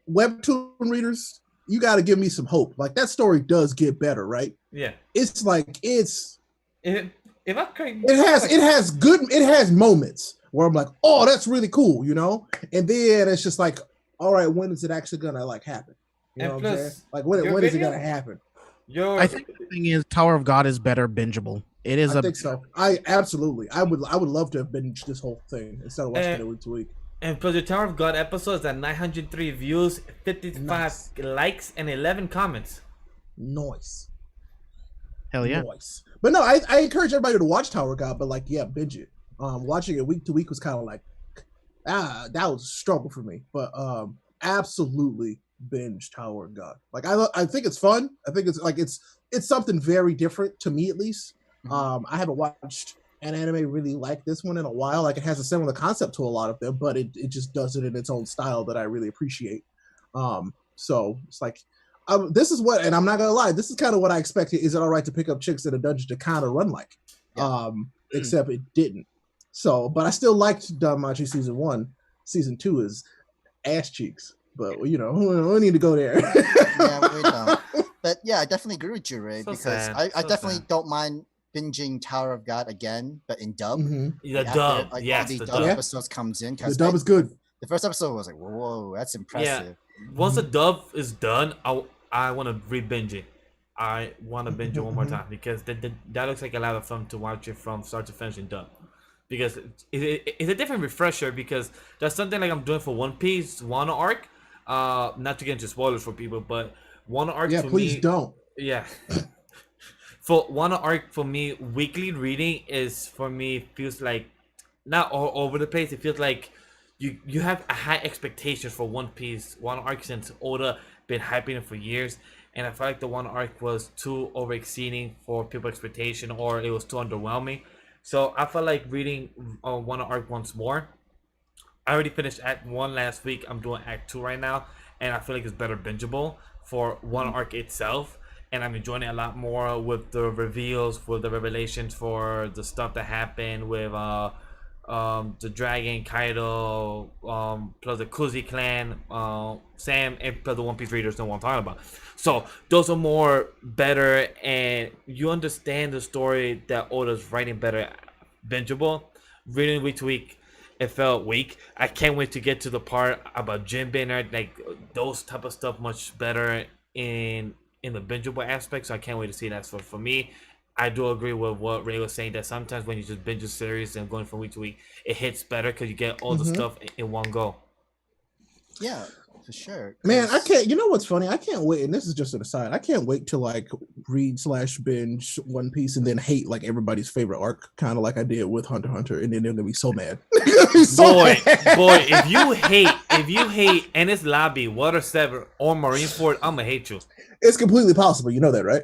Webtoon readers, you got to give me some hope. Like that story does get better, right? Yeah. It's like it's. If I'm correct, it has moments where I'm like, oh, that's really cool, you know? And then it's just like, all right, when is it actually gonna like happen? You know what I'm saying? Like when is it gonna happen? I think the thing is Tower of God is better bingeable. It is. I think so. I would love to have binged this whole thing instead of watching it week to week. And for the Tower of God episodes, at 903 views, 55 likes, and 11 comments. Nice. Hell yeah. Nice. But no, I encourage everybody to watch Tower of God, but like, yeah, binge it. Watching it week to week was kind of like, that was a struggle for me. But absolutely binge Tower of God. Like, I think it's fun. I think it's like it's something very different to me, at least. I haven't watched an anime really like this one in a while. Like, it has a similar concept to a lot of them, but it just does it in its own style that I really appreciate. So it's like. This is what, and I'm not gonna lie, this is kind of what I expected. Is it all right to pick up chicks in a dungeon to kind of run like? Except it didn't. So, but I still liked Danmachi season 1. Season 2 is ass cheeks, but you know, we need to go there. Yeah, we don't. But yeah, I definitely agree with you, Ray, because I definitely don't mind binging Tower of God again, but in dub. The dub, all the the dub episodes comes in. The dub is good. The first episode was like, whoa, that's impressive. Yeah. Once the dub is done, I want to re-binge it. I want to binge it one more time because that looks like a lot of fun to watch it from start to finish in dub. Because it's a different refresher, because that's something like I'm doing for One Piece, Wano arc. Not to get into spoilers for people, but Wano arc for please me... don't. Yeah. For Wano arc, for me, weekly reading feels like not all over the place. It feels like you have a high expectation for One Piece, Wano arc, since Oda been hyping it for years, and I felt like the Wano arc was too over exceeding for people's expectation, or it was too underwhelming. So I felt like reading Wano arc once more. I already finished Act 1 last week. I'm doing Act 2 right now, and I feel like it's better bingeable for Wano arc itself, and I'm enjoying it a lot more with the reveals, with the revelations for the stuff that happened with the Dragon, Kaido, plus the Kuzi clan, Sam, and plus the One Piece readers know what I'm talking about. So those are more better, and you understand the story that Oda's writing better, bingeable. Reading week to week, it felt weak. I can't wait to get to the part about Jinbei and like those type of stuff much better in the bingeable aspect. So I can't wait to see that. So for me, I do agree with what Ray was saying, that sometimes when you just binge a series and going from week to week, it hits better because you get all the stuff in one go. Yeah, for sure. Man, I can't. You know what's funny? I can't wait. And this is just an aside. I can't wait to like read/binge One Piece and then hate like everybody's favorite arc, kind of like I did with Hunter x Hunter, and then they're gonna be so mad. Boy, if you hate Ennis Lobby, Water 7, or Marineford, I'm gonna hate you. It's completely possible. You know that, right?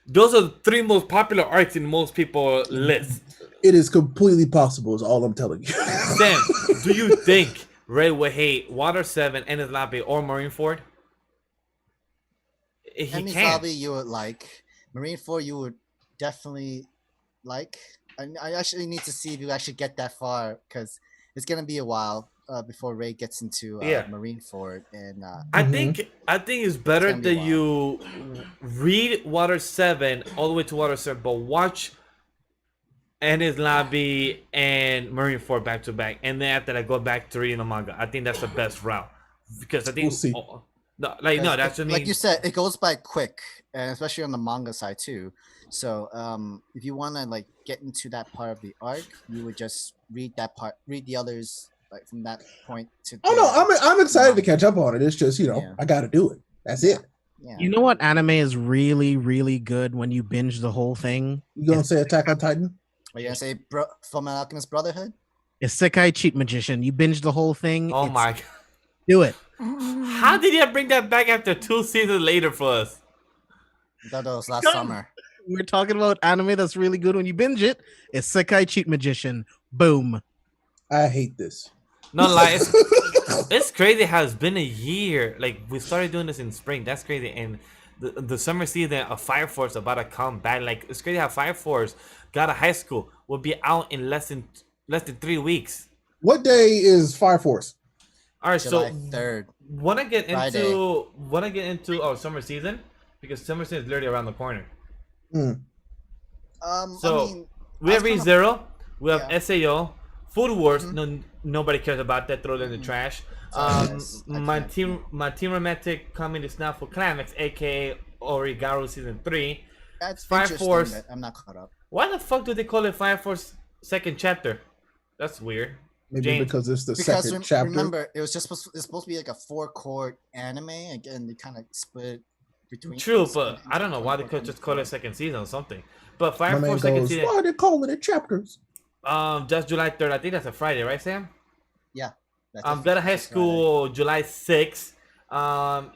Those are the 3 most popular arcs in most people's list. It is completely possible, is all I'm telling you. Sam, do you think Ray would hate Water 7, Enies Lobby, or Marineford. Enies Lobby you would like. Marineford you would definitely like. I actually need to see if you actually get that far because it's gonna be a while before Ray gets into Marineford, and I think it's better that you read Water 7 all the way to Water 7, but watch Enies Lobby and Marineford back to back, and then after that go back to reading the manga. I think that's the best route because I think we'll see. That's what like you said, it goes by quick, and especially on the manga side too. So if you want to like get into that part of the arc, you would just read that part, read the others like from that point to. Oh no, I'm excited to catch up on it. It's just I got to do it. That's it. Yeah. You know what anime is really, really good when you binge the whole thing? You gonna say Attack on Titan? Are you gonna say Fullmetal Alchemist Brotherhood? Isekai Cheat Magician. You binge the whole thing. Oh my god. Do it. How did you bring that back after 2 seasons later for us? That was last summer. We're talking about anime that's really good when you binge it. Isekai Cheat Magician. Boom. I hate this. No lie, it's crazy how it's been a year. Like we started doing this in spring. That's crazy. And the summer season of Fire Force about to come back. Like it's crazy how Fire Force got a high school will be out in less than 3 weeks. What day is Fire Force? All right, July so 3rd. Want to get into our summer season because summer season is literally around the corner. Mm. So we have ReZero, we have SAO, Food Wars. Nobody cares about that. Throw it in the trash. My team romantic coming to now for climax, aka Origaru season 3. That's Fire Force. I'm not caught up. Why the fuck do they call it Fire Force second chapter? That's weird. Maybe because it's the second chapter. Remember, it was just supposed to be like a 4-core anime. Again, they kind of split between. True, but I don't know why they could just call it second season or something. But Fire Force second season. Why are they calling it chapters? Just July 3rd. I think that's a Friday, right, Sam? Yeah. Got a high school July 6th.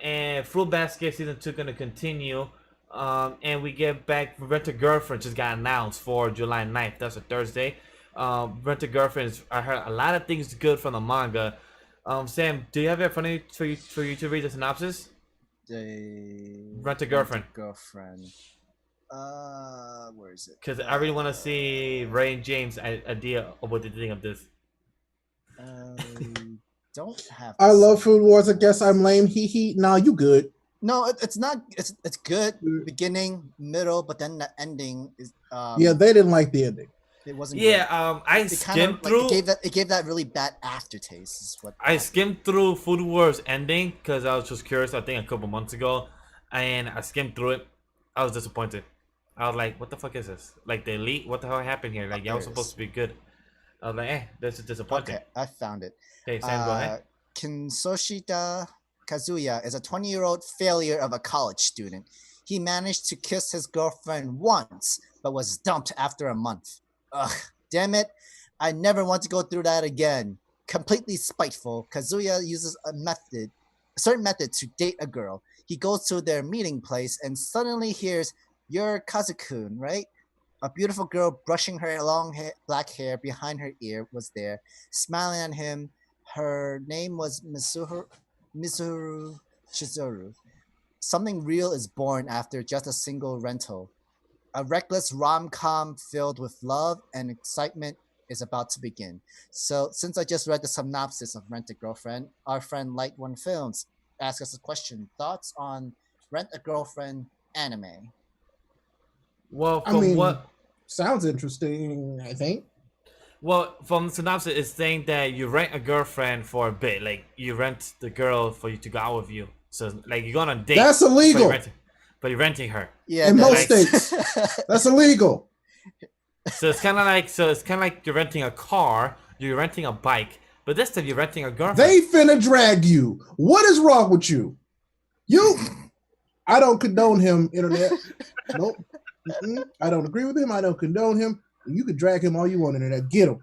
And Fruit Basket season 2 gonna continue. And we get back. Rent a Girlfriend just got announced for July 9th. That's a Thursday. Rent a Girlfriend. I heard a lot of things good from the manga. Sam, do you have it funny for you to read the synopsis? Rent a Girlfriend. Where is it? Because I really want to see Ray and James' idea of what they think of this. Don't have. I love Food Wars. I guess I'm lame. Hee. No, you good. No, it's not. It's good beginning, middle, but then the ending is. Yeah, they didn't like the ending. It wasn't. Yeah, I skimmed through. It gave that really bad aftertaste. Is what I skimmed through Food Wars ending because I was just curious. I think a couple months ago, and I skimmed through it. I was disappointed. I was like, "What the fuck is this? Like the elite? What the hell happened here? Like y'all was supposed to be good." I was like, this is disappointing." Okay, I found it. Okay, Sam, go ahead. Kinsoshita Kazuya is a 20-year-old failure of a college student. He managed to kiss his girlfriend once, but was dumped after a month. Ugh, damn it. I never want to go through that again. Completely spiteful, Kazuya uses a certain method to date a girl. He goes to their meeting place and suddenly hears, "You're Kazukun, right?" A beautiful girl brushing her long black hair behind her ear was there, smiling at him. Her name was Mizuru Shizuru. Something real is born after just a single rental. A reckless rom-com filled with love and excitement is about to begin. So, since I just read the synopsis of Rent a Girlfriend, our friend Light One Films asked us a question. Thoughts on Rent a Girlfriend anime? Well, sounds interesting, I think. Well, from the synopsis, it's saying that you rent a girlfriend for a bit. Like, you rent the girl for you to go out with you. So, like, you're going on a date. That's illegal. But you're renting her. Yeah, in most states, that's illegal. So it's kind of like you're renting a car, you're renting a bike, but this time you're renting a girlfriend. They finna drag you. What is wrong with you? I don't condone him, internet. Nope. I don't agree with him. I don't condone him. You can drag him all you want, internet. Get him.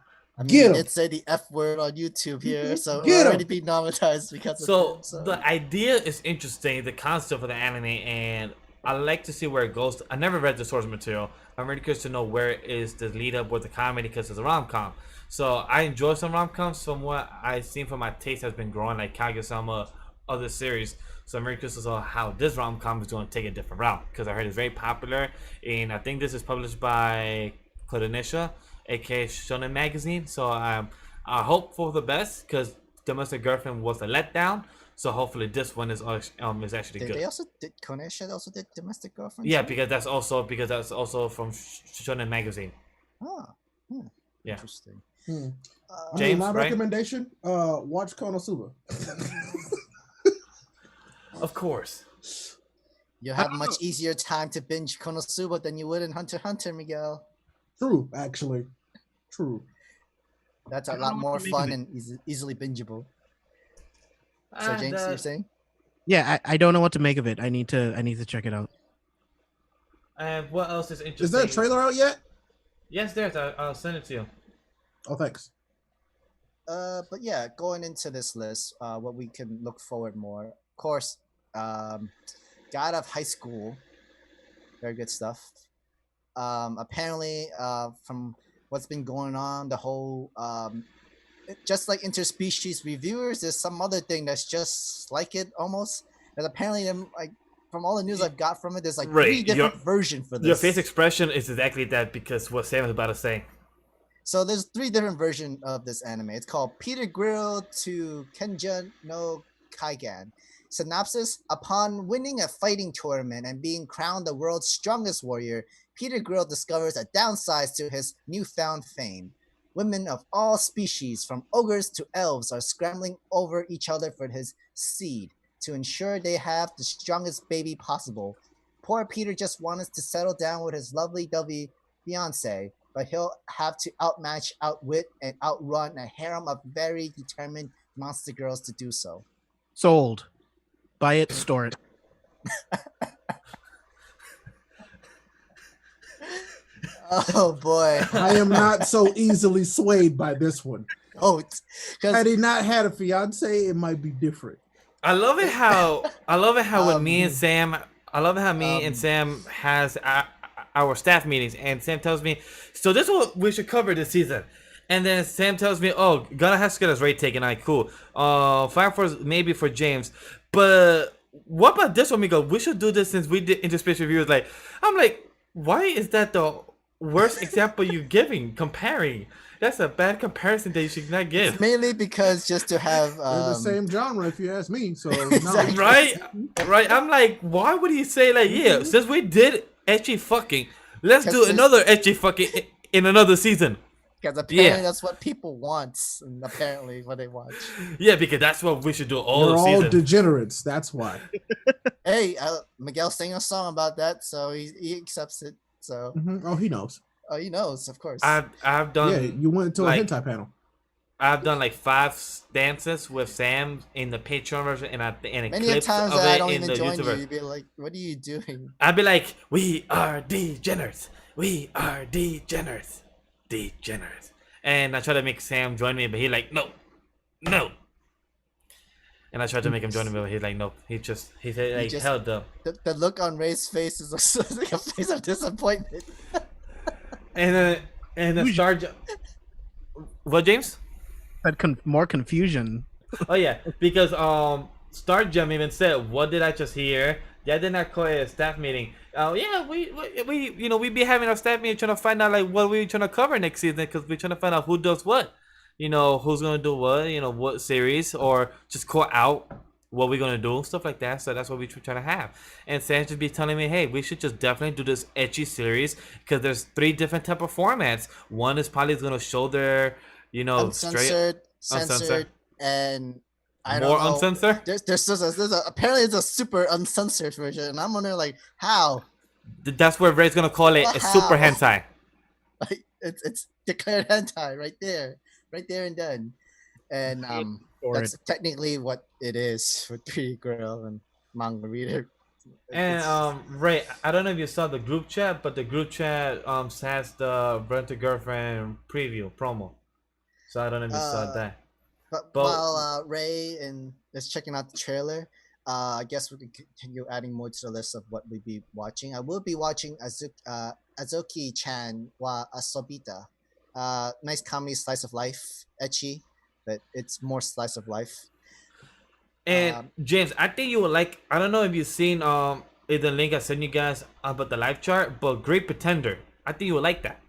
Get him. It say the F word on YouTube here, so it's already being traumatized because of so the idea is interesting, the concept of the anime, and I like to see where it goes. I never read the source material. I'm really curious to know where is the lead up with the comedy because it's a rom com. So I enjoy some rom coms. From what I've seen from my taste has been growing, like Kaguya-sama, other series. So I'm very curious to know how this rom com is going to take a different route because I heard it's very popular, and I think this is published by Kodanisha, aka Shonen magazine. So I hope for the best because Domestic Girlfriend was a letdown. So hopefully this one is actually good. They also did Konesha also did Domestic Girlfriend. Yeah, because that's also from Shonen magazine. Oh, yeah. Interesting. James, my right? recommendation: watch Konosuba. Of course. You have much easier time to binge Konosuba than you would in Hunter x Hunter, Miguel. True, actually. True. That's a lot more fun and easily bingeable. So James, you're saying? Yeah, I don't know what to make of it. I need to check it out. And what else is interesting? Is there a trailer out yet? Yes, there's. I'll send it to you. Oh, thanks. But yeah, going into this list, what we can look forward more. Of course, God of High School, very good stuff. Apparently, from what's been going on, the whole just like interspecies reviewers, there's some other thing that's just like it almost. And apparently, like from all the news I've got from it, there's like 3 different versions for this. Your face expression is exactly that because what Sam is about to say. So there's 3 different versions of this anime. It's called Peter Grill to Kenja no Kaigan. Synopsis: upon winning a fighting tournament and being crowned the world's strongest warrior, Peter Grill discovers a downside to his newfound fame. Women of all species, from ogres to elves, are scrambling over each other for his seed to ensure they have the strongest baby possible. Poor Peter just wants to settle down with his lovey-dovey fiancée, but he'll have to outmatch, outwit, and outrun a harem of very determined monster girls to do so. Sold. Buy it, store it. Oh boy. I am not so easily swayed by this one. Oh, had he not had a fiance, it might be different. I love it how when me and Sam, and Sam has our staff meetings, and Sam tells me, so this is what we should cover this season. And then Sam tells me, oh, gonna have to get his rate taken. All right, cool. Fire Force maybe for James, but what about this one? We go, we should do this since we did interspace reviews. Like, I'm like, why is that the worst example you're giving? Comparing. That's a bad comparison that you should not give. It's mainly because just to have they're the same genre, if you ask me. So exactly. no. right. I'm like, why would he say like, yeah? Since we did ecchi fucking, let's do another ecchi fucking in another season. Because apparently that's what people want, and apparently what they watch. Yeah, because that's what we should do all They're the all season. degenerates. That's why. Hey, Miguel sang a song about that, so he accepts it. So Oh, he knows. Oh, he knows, of course. I've done. Yeah, you went to a hentai panel. I've done like 5 dances with Sam in the Patreon version and many clips times of that I it don't in even the join YouTuber. you. You'd be like, "What are you doing?" I'd be like, "We are degenerates. We are degenerates. Degenerates." And I try to make Sam join me, but he's like, "No, no." And I tried to make him join me, but he's like, "No." He said like held up. The look on Ray's face is like a face of disappointment. and then start. What, James? More confusion. Oh yeah, because Star Gem even said, "What did I just hear? Yeah, did not call it a staff meeting." Oh yeah, we be having our staff meeting trying to find out like what we trying to cover next season because we're trying to find out who does what, who's gonna do what, what series, or just call out what we're gonna do, stuff like that. So that's what we're trying to have. And Sam just be telling me, hey, we should just definitely do this ecchi series because there's 3 different type of formats. One is probably gonna show their uncensored, censored, and I don't more know. Uncensored? There's apparently it's a super uncensored version, and I'm wondering like how. That's where Ray's gonna call it a super hentai. Like it's declared hentai right there and done, and that's technically what it is for Pretty Girl and manga reader. And Ray, I don't know if you saw the group chat, but the group chat has the Rent a Girlfriend preview promo. So I don't know if you saw that. But while Ray is checking out the trailer, I guess we can continue adding more to the list of what we'll be watching. I will be watching Azuki-chan wa Asobita. Nice comedy slice of life, ecchi, but it's more slice of life. And James, I think you would like. I don't know if you've seen the link I sent you guys about the live chart, but Great Pretender. I think you would like that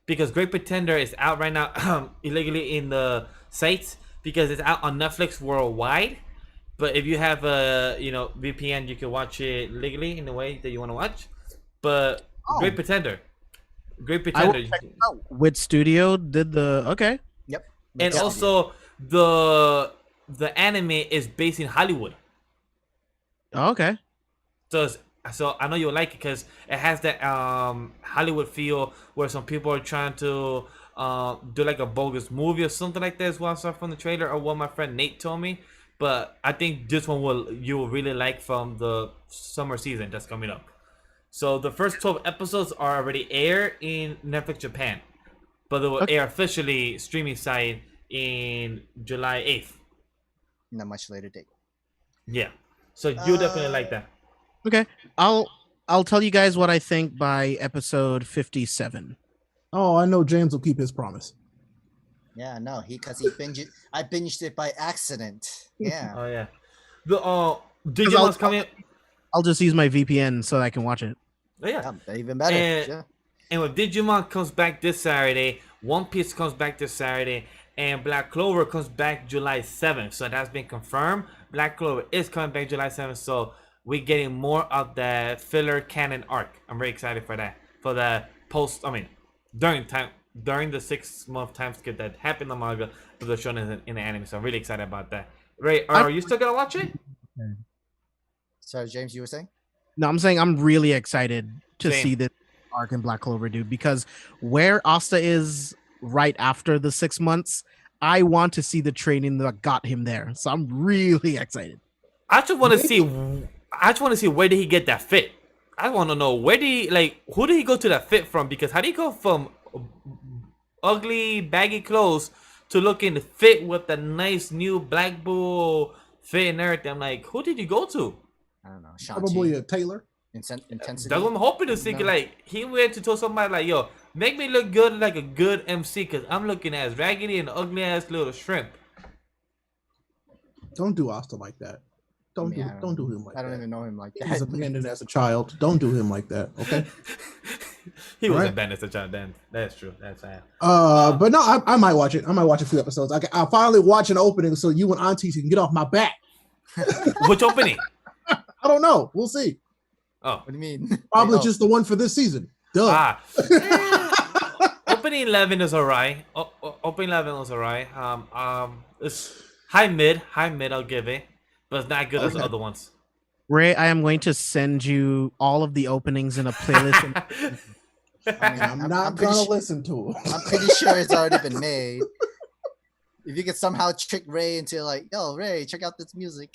because Great Pretender is out right now illegally in the sites because it's out on Netflix worldwide. But if you have a VPN, you can watch it legally in the way that you want to watch. But Great Pretender. Which studio did the okay? Yep. And also the anime is based in Hollywood. Oh, okay. So I know you'll like it because it has that Hollywood feel where some people are trying to do like a bogus movie or something like that. Is what I saw from the trailer or what my friend Nate told me. But I think this one you will really like from the summer season that's coming up. So the first 12 episodes are already aired in Netflix Japan, but they will air officially streaming side in July 8th. In a much later date. Yeah. So you definitely like that. Okay. I'll tell you guys what I think by episode 57. Oh, I know James will keep his promise. Yeah, no, I binged it by accident. Yeah. Oh yeah. The Digimon's coming. I'll just use my VPN so I can watch it. Oh, yeah. Even better. And when Digimon comes back this Saturday, One Piece comes back this Saturday, and Black Clover comes back July 7th. So that's been confirmed. Black Clover is coming back July 7th. So we're getting more of the filler canon arc. I'm very excited for that. For the during the 6-month time skip that happened in the manga for the Shonen in the anime. So I'm really excited about that. Ray, are you still gonna watch it? Sorry, James, you were saying? No, I'm saying I'm really excited to see this arc in Black Clover, dude, because where Asta is right after the 6 months, I want to see the training that got him there. So I'm really excited. I just want to see where did he get that fit. I want to know who did he go to that fit from? Because how did he go from ugly baggy clothes to looking fit with a nice new Black Bull fit and everything? I'm like, who did you go to? I don't know. Probably a tailor. Intensity. That's what I'm hoping to see. No. Like he went to tell somebody like, "Yo, make me look good like a good MC," because I'm looking as raggedy and ugly ass little shrimp. Don't do Asta like that. Don't do him like that. I don't even know him like that. He's abandoned as a child. Don't do him like that. Okay. He was abandoned as a child. Then that's true. That's sad. But no, I might watch it. I might watch a few episodes. I'll finally watch an opening so you and Auntie can get off my back. Which opening? I don't know. We'll see. Oh, what do you mean? Probably just the one for this season. Duh. Opening 11 is alright. Opening 11 was alright. It's high mid. I'll give it, but it's not good as the other ones. Ray, I am going to send you all of the openings in a playlist. I'm not gonna listen to it. I'm pretty sure it's already been made. If you could somehow trick Ray into like, yo, Ray, check out this music.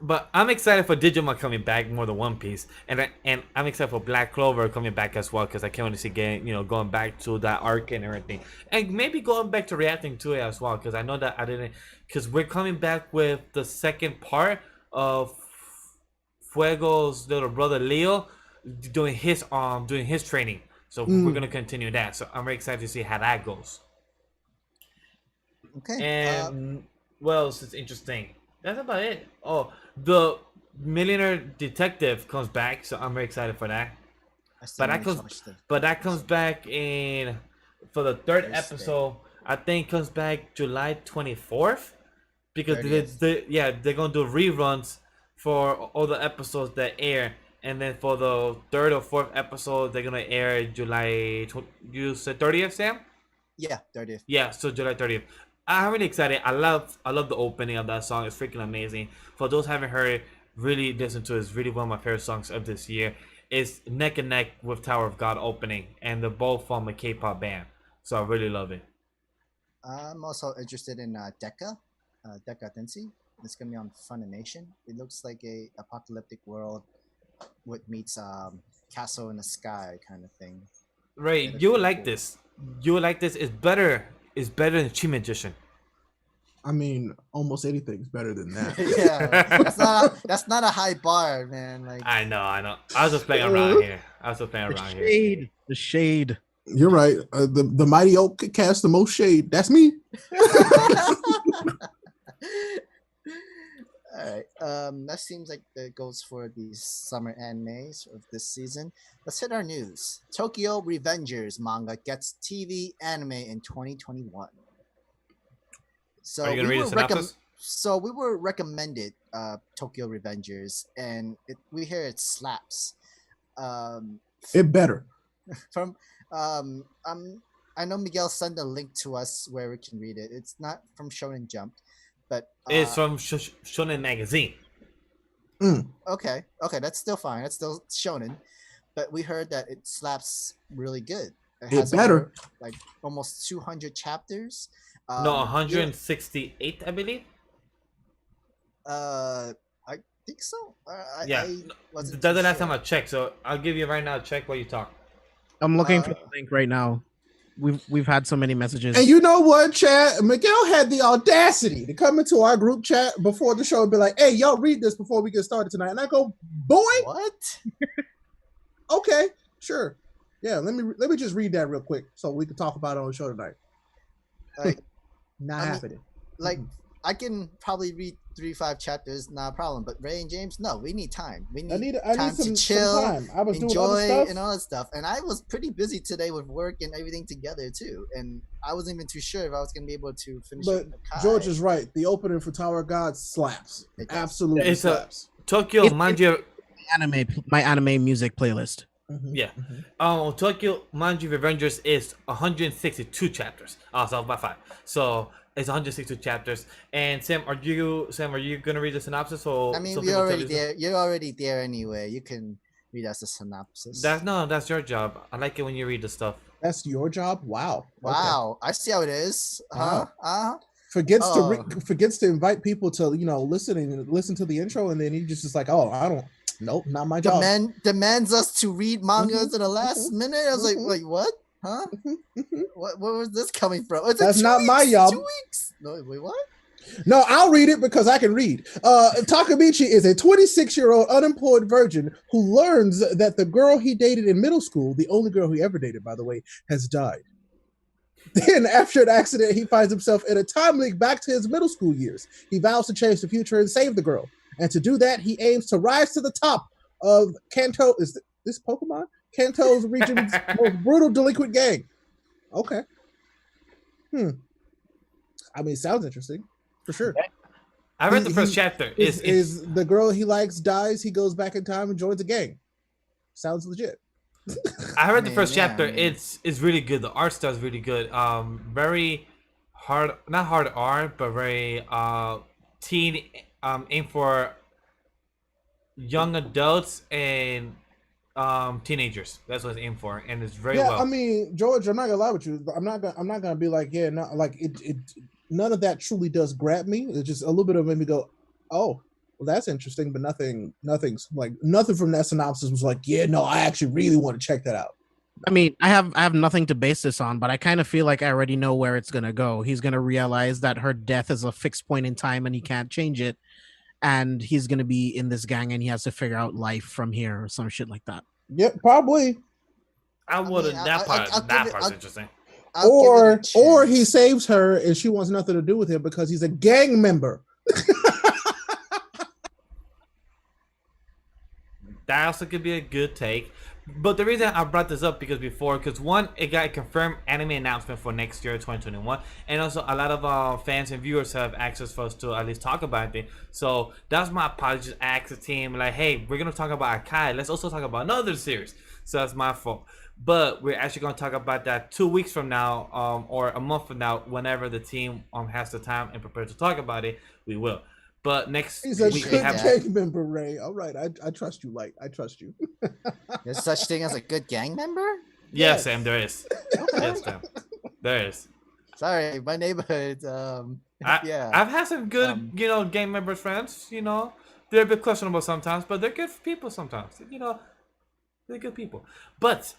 But I'm excited for Digimon coming back more than One Piece, and I'm excited for Black Clover coming back as well because I can't wait to see going back to that arc and everything, and maybe going back to reacting to it as well because I know that I didn't because we're coming back with the second part of Fuego's little brother Leo doing his training, so we're gonna continue that. So I'm very excited to see how that goes. Okay. And what else is interesting? That's about it. Oh, the Millionaire Detective comes back, so I'm very excited for that. But that comes back for the third episode. I think comes back July 24th because they're gonna do reruns for all the episodes that air, and then for the third or fourth episode they're gonna air July. You said 30th, Sam? Yeah, 30th. Yeah, so July 30th. I'm really excited. I love the opening of that song. It's freaking amazing. For those who haven't heard it, really listen to it. It's really one of my favorite songs of this year. It's neck and neck with Tower of God opening, and they're both from a K-pop band. So I really love it. I'm also interested in Deca Tensei. It's gonna be on Funimation. It looks like a apocalyptic world with meets Castle in the Sky kind of thing. Right, you will like this. You will like this. It's better. It's better than Chi Magician. I mean, almost anything's better than that. Yeah, that's not a high bar, man. Like I know. I was just playing around here. The shade. You're right. The mighty oak could cast the most shade. That's me. All right. That seems like it goes for the summer animes of this season. Let's hit our news. Tokyo Revengers manga gets TV anime in 2021. So are you gonna read the synopsis? So we were recommended Tokyo Revengers, and we hear it slaps. It better. From I know Miguel sent a link to us where we can read it. It's not from Shonen Jump, but it's from Shonen magazine. Okay, that's still fine. That's still Shonen, but we heard that it slaps really good. It has better. Like almost 200 chapters. No, 168, I believe. I think so. That's the last time I checked. So I'll give you right now. Check while you talk. I'm looking for the link right now. We've had so many messages. And you know what, Chad? Miguel had the audacity to come into our group chat before the show and be like, "Hey, y'all read this before we get started tonight." And I go, "Boy, what? Okay, sure. Yeah, let me just read that real quick so we can talk about it on the show tonight." Like, not happening. Like, I can probably read 3-5 chapters, not a problem. But Ray and James, no, we need time. We need time to chill, I was enjoy, doing other stuff. and all that stuff. And I was pretty busy today with work and everything together too. And I wasn't even too sure if I was going to be able to finish. But George is right. The opening for Tower of God slaps. It absolutely slaps. Tokyo Manji my anime music playlist. Mm-hmm. Yeah. Tokyo Manji Revengers is 162 chapters. So by 5. So it's 162 chapters. And Sam, are you gonna read the synopsis? Or I mean, you're already there anyway. You can read us the synopsis. That's your job. I like it when you read the stuff. That's your job. Wow. Wow. Okay. I see how it is. Forgets to invite people to listen to the intro, and then he just is like, "Oh, I don't. Nope, not my job." Demands us to read mangas at the last minute. I was like, wait, what? Huh? Where was this coming from? That's not my job. 2 weeks? No, wait, what? No, I'll read it because I can read. Takamichi is a 26-year-old unemployed virgin who learns that the girl he dated in middle school, the only girl he ever dated, by the way, has died. Then, after an accident, he finds himself in a time link back to his middle school years. He vows to change the future and save the girl. And to do that, he aims to rise to the top of Kanto. Is this Pokemon? Kanto's region's most brutal delinquent gang. Okay. I mean, sounds interesting. For sure. I read the first chapter. Is the girl he likes dies, he goes back in time and joins a gang. Sounds legit. I read the first chapter. It's really good. The art style is really good. Very hard, not hard art, but very teen. Aim for young adults and teenagers. That's what it's aimed for, and it's very well. I mean, George, I'm not gonna lie with you. I'm not gonna be like, it. None of that truly does grab me. It's just a little bit of made me go, oh, well, that's interesting, but nothing from that synopsis was like, yeah, no, I actually really want to check that out. I mean, I have nothing to base this on, but I kind of feel like I already know where it's gonna go. He's gonna realize that her death is a fixed point in time and he can't change it, and he's gonna be in this gang and he has to figure out life from here or some shit like that. Yep, probably. I wouldn't. That part's interesting. Or he saves her and she wants nothing to do with him because he's a gang member. That also could be a good take. But the reason I brought this up because one, it got a confirmed anime announcement for next year, 2021, and also a lot of fans and viewers have access for us to at least talk about it. So that's my apology. Just ask the team like, hey, we're gonna talk about Akai. Let's also talk about another series. So that's my fault. But we're actually gonna talk about that 2 weeks from now, or a month from now, whenever the team has the time and prepared to talk about it, we will. But next week we have gang member, Ray. All right, I trust you, Light. I trust you. There's such thing as a good gang member? Yes, Sam, there is. Yes, Sam, there is. Sorry, my neighborhood. I've had some good, gang member friends. They're a bit questionable sometimes, but they're good people sometimes. They're good people. But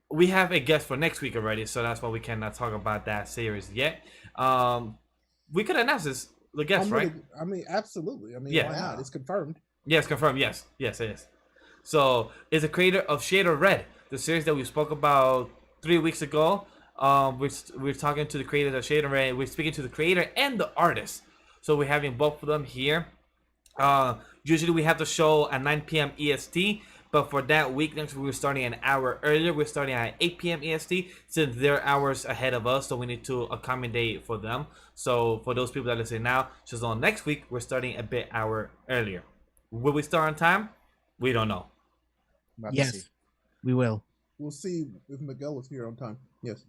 we have a guest for next week already, so that's why we cannot talk about that series yet. we could announce this. The guest, right? I mean, absolutely. I mean, Yeah. why not? It's confirmed. Yes, confirmed. Yes, it is. So, it's a creator of Shade of Red, the series that we spoke about 3 weeks ago. We're talking to the creator of Shade of Red. We're speaking to the creator and the artist. So we're having both of them here. Usually we have the show at 9 p.m. EST, but for that week next we're starting an hour earlier. We're starting at 8 p.m. EST since they're hours ahead of us, so we need to accommodate for them. So for those people that listen now, just on next week we're starting a bit hour earlier. Will we start on time? We don't know. Yes, we will. We'll see if Miguel was here on time. Yes.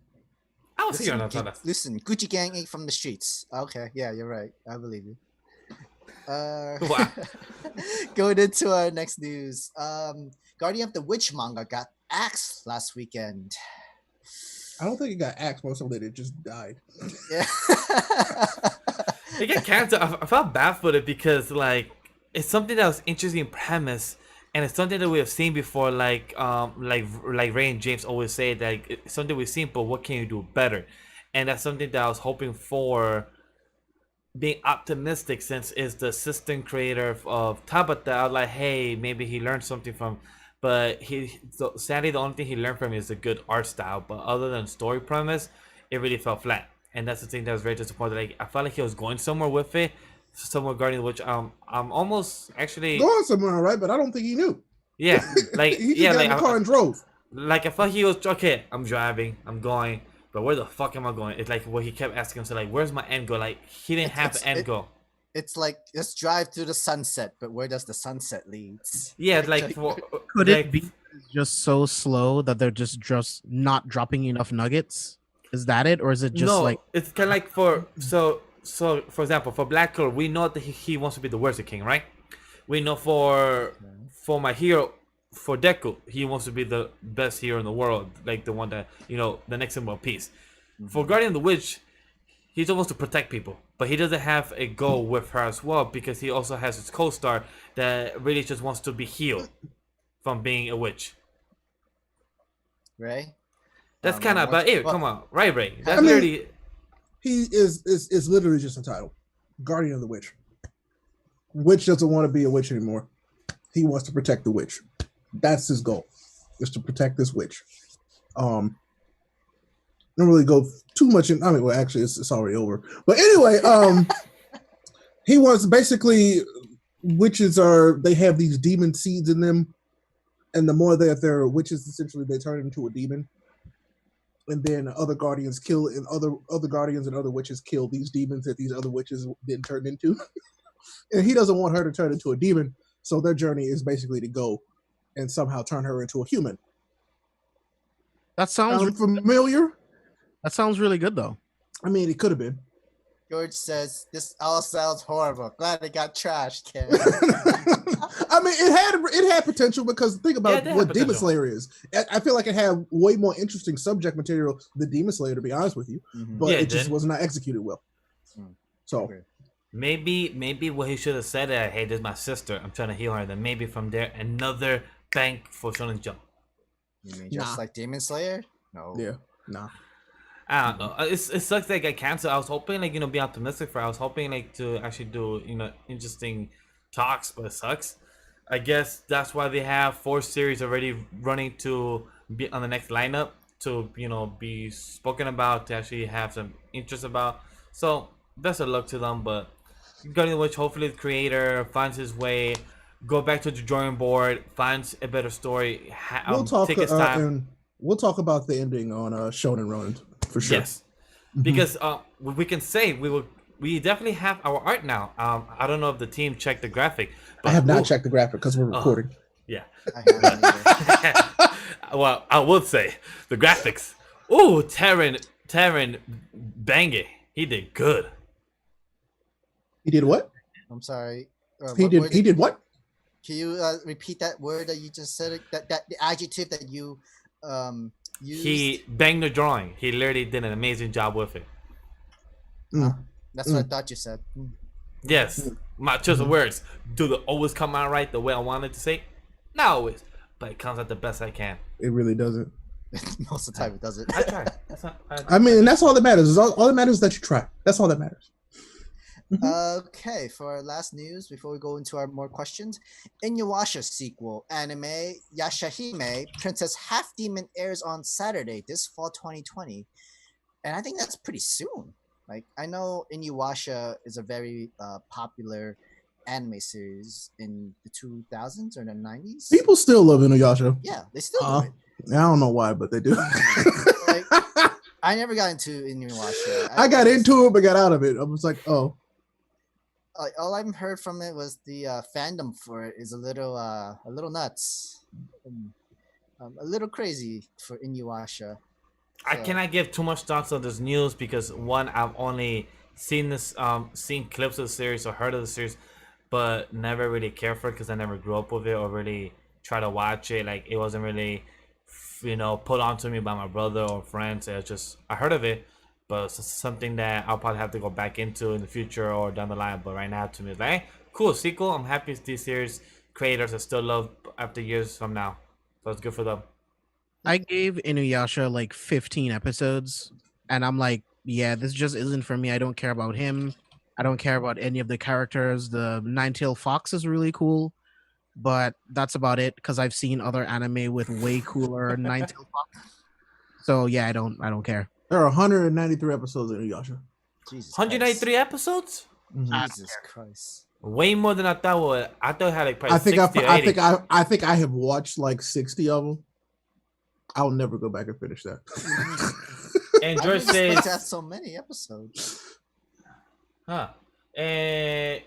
I will see you on time. Listen, Gucci Gang ate from the streets. Okay, yeah, you're right. I believe you. Wow. Going into our next news. Guardian of the Witch manga got axed last weekend. I don't think it got axed. Most of it just died. Yeah. It got canceled. I felt bad for it because like it's something that was interesting premise, and it's something that we have seen before. Like Ray and James always say that it's something we've seen, but what can you do better? And that's something that I was hoping for. Being optimistic, since it's the assistant creator of Tabata, I was like, hey, maybe he learned something from. But sadly, the only thing he learned from is a good art style. But other than story premise, it really fell flat. And that's the thing that was very disappointing. Like I felt like he was going somewhere with it, somewhere regarding which I'm almost actually going somewhere, right? But I don't think he knew. Yeah, like he just got in the car and drove. Like I thought he was okay. I'm driving. I'm going. But where the fuck am I going? It's like what he kept asking himself, like, where's my end goal? Like he didn't have an end goal. It's like let's drive to the sunset, but where does the sunset lead? Yeah, like could it be just so slow that they're just not dropping enough nuggets? Is that it, or is it just like it's kind of like for for example, for Black Clover, we know that he wants to be the Worship King, right? We know for my hero. For Deku, he wants to be the best hero in the world, like the one that, the next symbol of peace. Mm-hmm. For Guardian of the Witch, he's supposed to protect people, but he doesn't have a goal with her as well, because he also has his co-star that really just wants to be healed from being a witch. Ray? That's kind of about it. Come on, right, Ray? That's literally... He is literally just entitled Guardian of the Witch. Witch doesn't want to be a witch anymore. He wants to protect the witch. That's his goal, is to protect this witch. Don't really go too much in. I mean, well, actually, it's already over. But anyway, he wants basically witches they have these demon seeds in them, and the more that they're witches, essentially, they turn into a demon. And then other guardians kill, and other guardians and other witches kill these demons that these other witches then turn into. And he doesn't want her to turn into a demon, so their journey is basically to go and somehow turn her into a human. That sounds familiar. That sounds really good, though. I mean, it could have been. George says this all sounds horrible. Glad it got trashed, Ken. I mean, it had potential, because think about what Demon Slayer is. I feel like it had way more interesting subject material than Demon Slayer, to be honest with you. Mm-hmm. But it just was not executed well. So. Okay. Maybe what he should have said is, hey, this is my sister, I'm trying to heal her. Then maybe from there, another bank for Shonen Jump. You mean just like Demon Slayer? No. Yeah. Nah. I don't know. It sucks that it got canceled. I was hoping, be optimistic for it. I was hoping, to actually do, interesting talks, but it sucks. I guess that's why they have 4 series already running to be on the next lineup to, be spoken about, to actually have some interest about. So, best of luck to them, but Guardian Witch, hopefully the creator finds his way, go back to the drawing board, finds a better story. Take his time. And we'll talk about the ending on Shonen Ronin for sure. Yes, because we can say we definitely have our art now. I don't know if the team checked the graphic. But I have not checked the graphic because we're recording. Yeah. Well, I would say the graphics. Ooh, Taran Bange, he did good. He did what? I'm sorry. He did what? Can you repeat that word that you just said? That the adjective that you used? He banged the drawing. He literally did an amazing job with it. That's what I thought you said. Yes, my choice of words. Do they always come out right the way I wanted to say? Not always, but it comes out the best I can. It really doesn't. Most of the time, it doesn't. I try. I mean, and that's all that matters. All that matters is that you try. That's all that matters. Okay, for our last news, before we go into our more questions, Inuyasha sequel anime Yashahime Princess Half Demon airs on Saturday this fall 2020, and I think that's pretty soon. Like I know Inuyasha is a very popular anime series in the 2000s or the 90s. People still love Inuyasha. Yeah, they still do it. I don't know why, but they do. Like, I never got into Inuyasha. I got into it, but got out of it. I was like, oh. All I've heard from it was the fandom for it is a little nuts, a little crazy for Inuyasha. I cannot give too much thoughts on this news because one, I've only seen seen clips of the series or heard of the series, but never really cared for it because I never grew up with it or really try to watch it. Like it wasn't really, put onto me by my brother or friends. It was just I heard of it. But it's something that I'll probably have to go back into in the future or down the line. But right now, to me, it's like, hey, cool sequel. I'm happy these series creators are still loved after years from now. So it's good for them. I gave Inuyasha like 15 episodes, and I'm like, yeah, this just isn't for me. I don't care about him. I don't care about any of the characters. The Nine-Tailed Fox is really cool, but that's about it because I've seen other anime with way cooler Nine-Tailed Fox. So yeah, I don't care. There are 193 episodes in Inuyasha. Jesus 193 Christ. Episodes? Jesus Christ! Way more than I thought. I thought I had like probably I think I have watched like 60 of them. I'll never go back and finish that. And George says that's so many episodes. Huh? And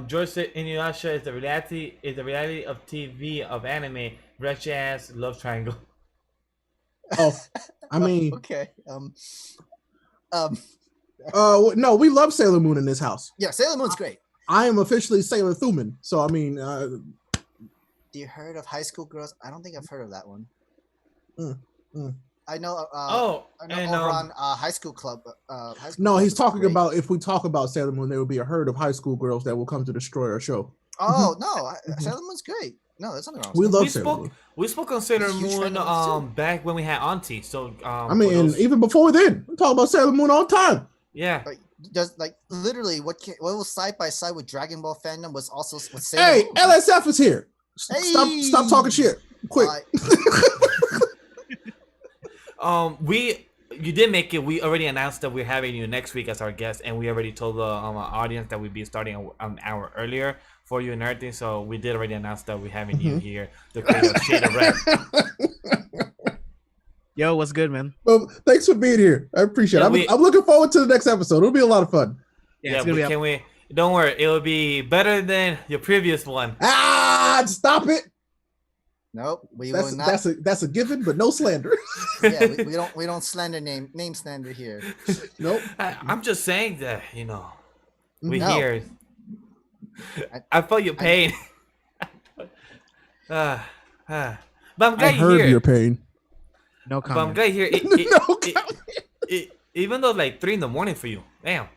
George said Inuyasha is the reality of TV of anime. Wretched ass love triangle. Oh, I mean, okay. No, we love Sailor Moon in this house. Yeah, Sailor Moon's great. I am officially Sailor Thuman, so I mean. You heard of High School Girls? I don't think I've heard of that one. I know. I know over on High School Club. No, he's talking about if we talk about Sailor Moon, there will be a herd of high school girls that will come to destroy our show. Oh no, Sailor Moon's great. No, there's nothing wrong. We love Sailor Moon. We spoke on Sailor Moon back when we had Auntie. So I mean, even before then, we talk about Sailor Moon all the time. Yeah. Just like literally, what was side by side with Dragon Ball fandom was also with Sailor Moon. LSF is here. Stop talking shit, quick. You did make it. We already announced that we're having you next week as our guest, and we already told the audience that we'd be starting an hour earlier for you and everything. So we did already announce that we're having you here, the creator of Shade of Red. Yo, what's good, man? Well, thanks for being here. I appreciate it. I'm looking forward to the next episode. It'll be a lot of fun. Yeah, don't worry. It'll be better than your previous one. Stop it. Nope, we will not. That's a given, but no slander. Yeah, we don't slander name slander here. Nope. I'm just saying that we hear. I felt your pain. But I'm glad I heard you're your pain. No comment. But I'm glad you're here. Even though like 3 a.m. for you. Damn,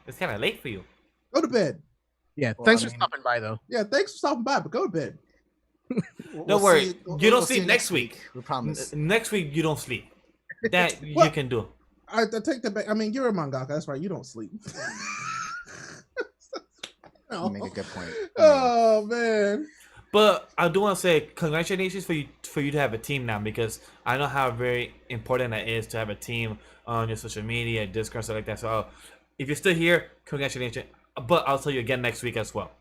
it's kind of late for you. Go to bed. Yeah, thanks for stopping by though. Yeah, thanks for stopping by, but go to bed. Don't worry. You don't sleep next week. We promise. Next week you don't sleep. That you can do. I take that back. I mean, you're a mangaka. That's right. You don't sleep. You make a good point. Oh man. But I do want to say congratulations for you to have a team now, because I know how very important it is to have a team on your social media, Discord, stuff like that. So if you're still here, congratulations. But I'll tell you again next week as well.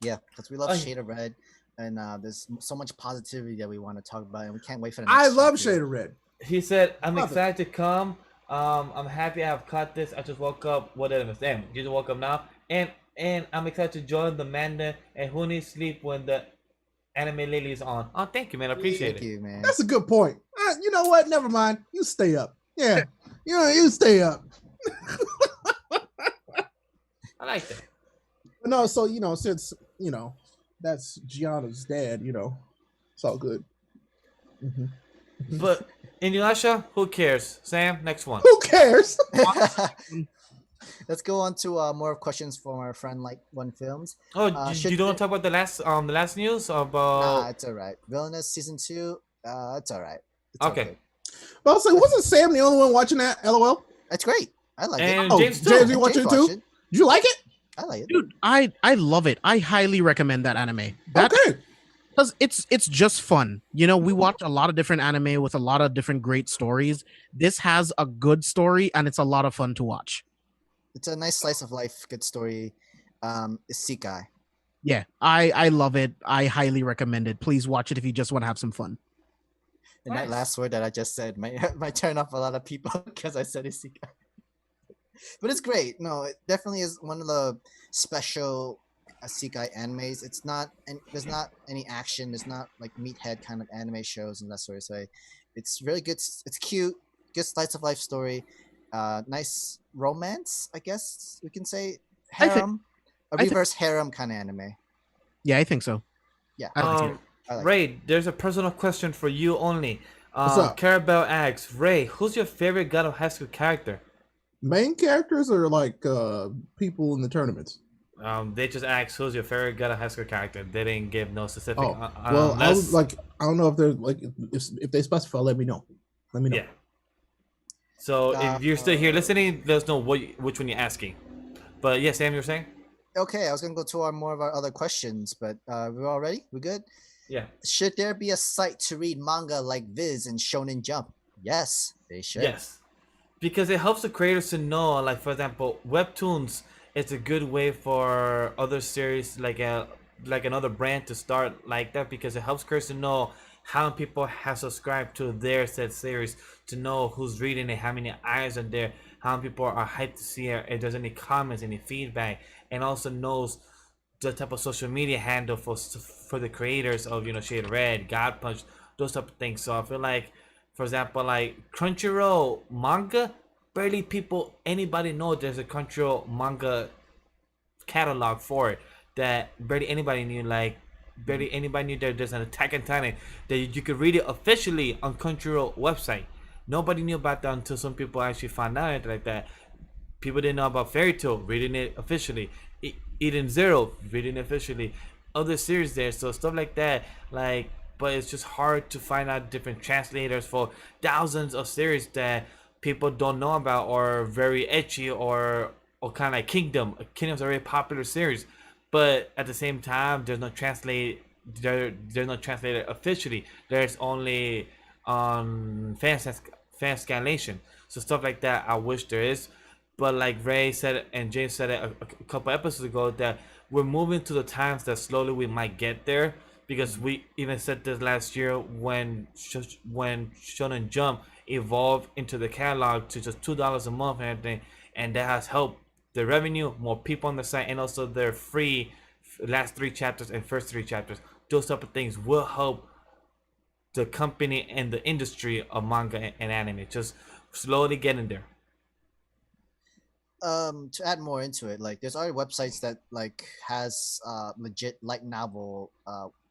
Yeah, because we love Shade of Red, and there's so much positivity that we want to talk about, and we can't wait for the next I love chapter. Shade of Red. He said, I'm excited to come. I'm happy I have caught this. I just woke up. What did I understand? You just woke up now. And I'm excited to join the Manda and who needs sleep when the anime lately is on. Oh, thank you, man. I appreciate it. Thank you, man. That's a good point. You know what? Never mind. You stay up. Yeah. you stay up. I like that. No, so since that's Gianna's dad, it's all good. Mm-hmm. But Inuyasha, who cares? Sam, next one. Who cares? Let's go on to more questions from our friend Like One Films. Oh, you don't want to talk about the last news about? Nah, it's all right. Villainous season 2. It's all right. It's okay. But I was like, wasn't Sam the only one watching that? LOL. It's great. I like and it. James too. James, you watching it too? Did you like it? I like it, dude. I love it. I highly recommend that anime. Okay. Because it's just fun. You know, we watch a lot of different anime with a lot of different great stories. This has a good story, and it's a lot of fun to watch. It's a nice slice of life, good story. Isekai. Yeah, I love it. I highly recommend it. Please watch it if you just want to have some fun. And that last word that I just said might turn off a lot of people because I said Isekai. But it's great. No, it definitely is one of the special Isekai animes. It's not, and there's not any action. There's not like meathead kind of anime shows and that sort of way. It's really good. It's cute. Good slice of life story. Nice romance, I guess we can say. Harem, a reverse harem kind of anime. Yeah, I think so. Yeah. I like Ray, there's a personal question for you only. What's up? Carabelle asks, Ray, who's your favorite God of High School character? Main characters or like people in the tournaments? They just asked who's your favorite God of High School character. They didn't give no specific. Well, I was like, I don't know if they're like, if they specify, let me know. Let me know. Yeah. So if you're still here listening, let us know which one you're asking. But yeah, Sam, you were saying? Okay, I was gonna go to more of our other questions, but we're all ready. We good? Yeah. Should there be a site to read manga like Viz and Shonen Jump? Yes, they should. Yes, because it helps the creators to know, like for example, Webtoons is a good way for other series like another brand to start like that, because it helps creators to know how many people have subscribed to their said series, to know who's reading it, how many eyes are there, how many people are hyped to see it, if there's any comments, any feedback, and also knows the type of social media handle for the creators of, you know, Shade Red, God Punch, those type of things. So I feel like, for example, like Crunchyroll manga, barely anybody know there's a Crunchyroll manga catalog for it, that barely anybody knew. Like barely anybody knew that there's an Attack on Titan that you could read it officially on Crunchyroll website. Nobody knew about that until some people actually found out like that. People didn't know about Fairy Tail, reading it officially. Eden Zero, reading it officially. Other series there, so stuff like that. Like, but it's just hard to find out different translators for thousands of series that people don't know about, or very ecchi, or kind of like Kingdom. Kingdom's a very popular series, but at the same time, there's no translated officially. There's only on fan scanlation. So stuff like that, I wish there is. But like Ray said and James said it a couple episodes ago, that we're moving to the times that slowly we might get there, because we even said this last year when Shonen Jump evolved into the catalog to just $2 a month and everything, and that has helped the revenue, more people on the site, and also their free last 3 chapters and first 3 chapters. Those type of things will help the company and the industry of manga and anime, just slowly getting there. To add more into it, like there's already websites that like has legit light novel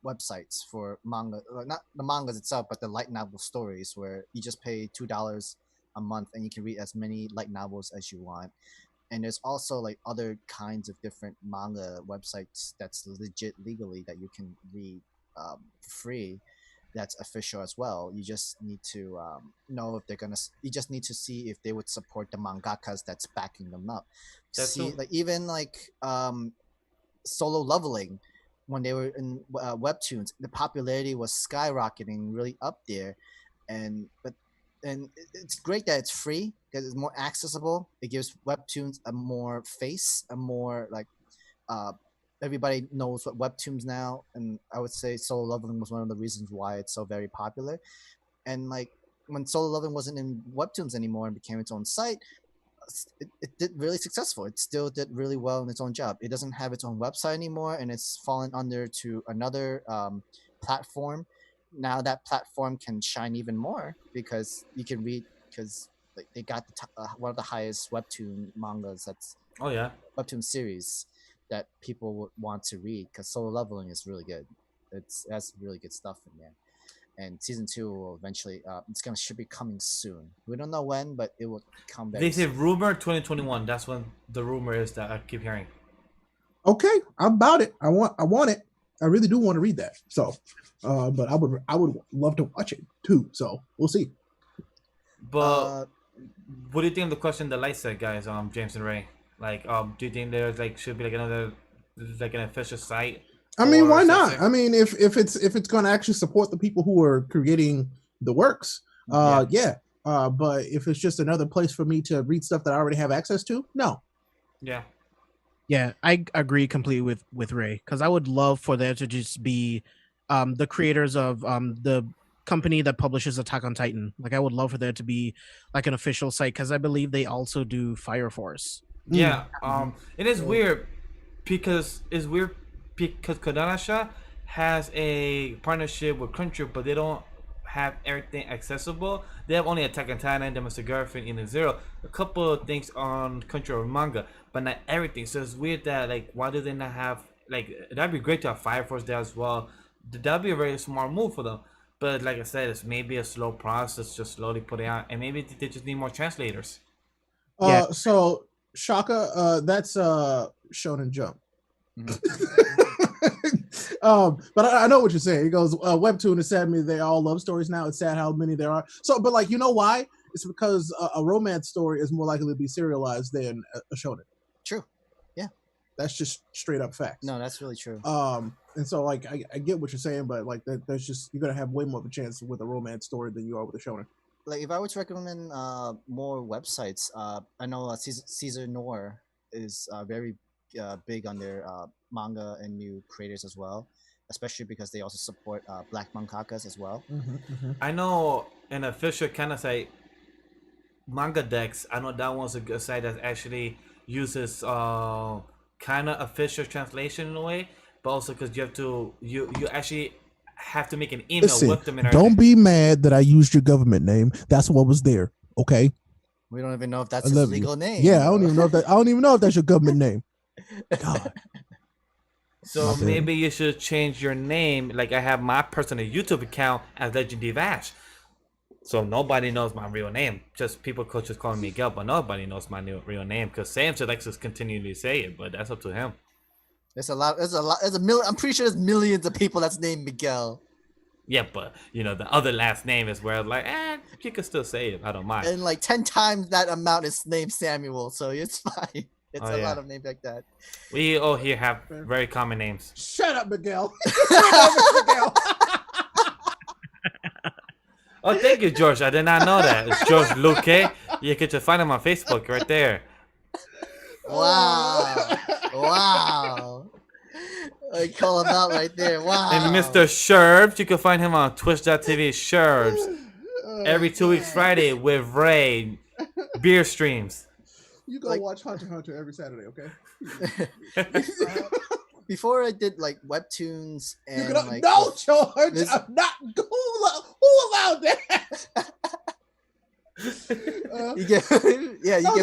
websites for manga, not the mangas itself, but the light novel stories, where you just pay $2 a month and you can read as many light novels as you want. And there's also like other kinds of different manga websites that's legit legally that you can read free, that's official as well. You just need to know if they're gonna. You just need to see if they would support the mangakas that's backing them up. Like even like Solo Leveling, when they were in Webtoons, the popularity was skyrocketing, really up there, and it's great that it's free because it's more accessible. It gives Webtoons a more face, a more like everybody knows what Webtoons now, and I would say Solo Leveling was one of the reasons why it's so very popular. And like when Solo Leveling wasn't in Webtoons anymore and became its own site, it did really successful. It still did really well in its own job. It doesn't have its own website anymore, and it's fallen under to another platform. Now that platform can shine even more because you can read, because like they got one of the highest Webtoon mangas. That's Webtoon series that people would want to read, because Solo Leveling is really good. That's really good stuff in there. And season 2 will eventually should be coming soon. We don't know when, but it will come back. They say rumor 2021. That's when the rumor is that I keep hearing. Okay, I'm about it. I want it. I really do want to read that. So, but I would love to watch it too. So we'll see. But what do you think of the question that Light said, guys? James and Ray. Like, do you think there's like should be like another like an official site? I mean, why not? I mean, if it's going to actually support the people who are creating the works, yeah. But if it's just another place for me to read stuff that I already have access to, no. Yeah. Yeah, I agree completely with Ray, because I would love for there to just be the creators of the company that publishes Attack on Titan. Like, I would love for there to be like an official site, because I believe they also do Fire Force. Yeah. It is weird because Kodansha has a partnership with Crunchyroll, but they don't have everything accessible. They have only Attack on Titan, Demon Girlfriend, in Zero, a couple of things on Crunchyroll manga, but not everything. So it's weird that like, why do they not have like, that'd be great to have Fire Force there as well. That'd be a very smart move for them. But like I said, it's maybe a slow process, just slowly put it out, and maybe they just need more translators. So Shaka, that's Shonen Jump. But I know what you're saying. He goes, Webtoon is sad me. They all love stories now. It's sad how many there are. So, but like, you know why? It's because a romance story is more likely to be serialized than a shonen. True. Yeah. That's just straight up facts. No, that's really true. And so like, I get what you're saying, but like there's just, you're gonna have way more of a chance with a romance story than you are with a shonen. Like, if I were to recommend more websites, I know Caesar Noir is very big on their manga and new creators as well, especially because they also support black mangakas as well. I know an official kind of site, Manga Dex. I know that one's a good site that actually uses kind of official translation in a way, but also because you actually have to make an email with them. Don't be mad that I used your government name. That's what was there. Okay. We don't even know if that's his legal name. Yeah, I don't even know if that's your government name. God. So maybe you should change your name. Like, I have my personal YouTube account as Legend Vash, so nobody knows my real name. Just people could just call me Miguel, but nobody knows my real name because Sam should like to continually say it, but that's up to him. There's a lot. There's a million. I'm pretty sure there's millions of people that's named Miguel. Yeah, but you know the other last name is where like, you can still say it. I don't mind. And like 10 times that amount is named Samuel, so it's fine. It's a lot of names like that. We all here have very common names. Shut up, Miguel. Shut up, Miguel. Oh, thank you, George. I did not know that. It's George Luque. You can just find him on Facebook right there. Wow. Wow. I call him out right there. Wow. And Mr. Sherbs, you can find him on twitch.tv Sherbs. Every 2 weeks Friday with Ray. Beer streams. You go watch Hunter x Hunter every Saturday, okay? Before I did like webtoons and like no, George, I'm not. Who allowed that? You can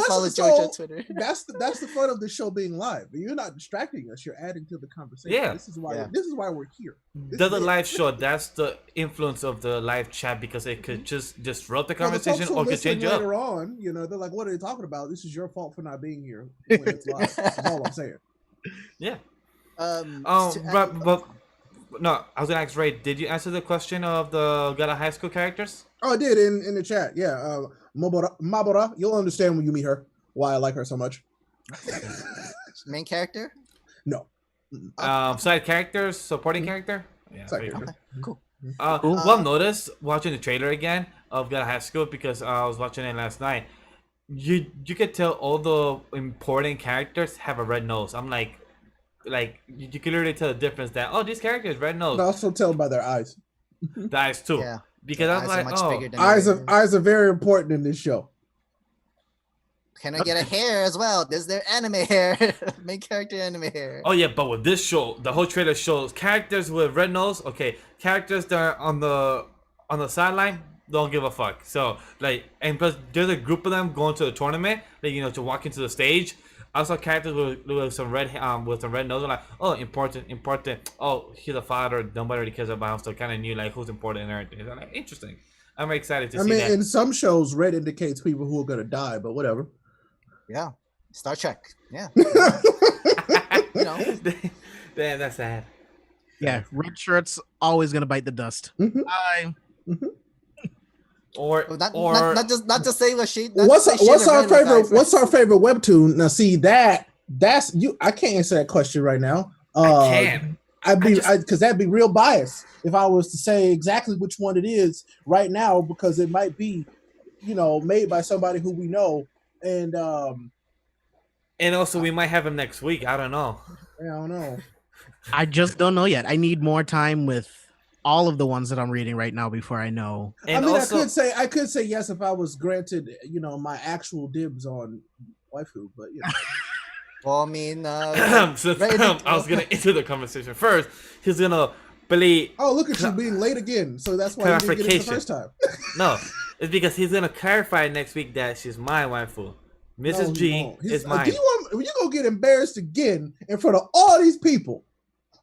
follow George on Twitter. That's the fun of the show being live. You're not distracting us. You're adding to the conversation. Yeah. This is why we're here. The live show, that's the influence of the live chat, because it could just disrupt the conversation or could change up. Later on, you know, they're like, "What are you talking about? This is your fault for not being here when it's live." That's all I'm saying. Yeah. But no, I was gonna ask Ray. Did you answer the question of the Gala High School characters? Oh, I did in the chat. Yeah, Mabora. You'll understand when you meet her why I like her so much. Main character? No. Side characters, supporting character. Yeah. Side character. Cool. One notice watching the trailer again of Gala High School, because I was watching it last night. You could tell all the important characters have a red nose. I'm like you can literally tell the difference that these characters red nose. But also tell by their eyes. The eyes too. Yeah. Because I'm like, eyes are very important in this show. Can I get a hair as well? There's their anime hair. Main character anime hair. Oh yeah, but with this show, the whole trailer shows characters with red nose. Okay, characters that are on the sideline don't give a fuck. So like, and plus there's a group of them going to the tournament, like, you know, to walk into the stage. I saw characters with some red nose. I'm like, oh, important. Oh, he's a father. Nobody really cares about him. So kind of knew like who's important and everything. So, like, interesting. I'm very excited to see that. In some shows, red indicates people who are gonna die, but whatever. Yeah, Star Trek. Yeah. You know, damn, that's sad. Yeah, red shirts always gonna bite the dust. not just say what she. What's our favorite? What's our favorite webtoon? Now, see that's you. I can't answer that question right now. I can. Because that'd be real biased if I was to say exactly which one it is right now, because it might be, made by somebody who we know, and also we might have him next week. I don't know. I don't know. I just don't know yet. I need more time with all of the ones that I'm reading right now before I know. And I could say yes if I was granted, my actual dibs on waifu, but Well, I mean, I was gonna enter the conversation first. He's gonna believe. Oh, look at you being late again. So that's why you didn't get it the first time. No, it's because he's gonna clarify next week that she's my waifu. Mrs. G is mine. You gonna get embarrassed again in front of all these people?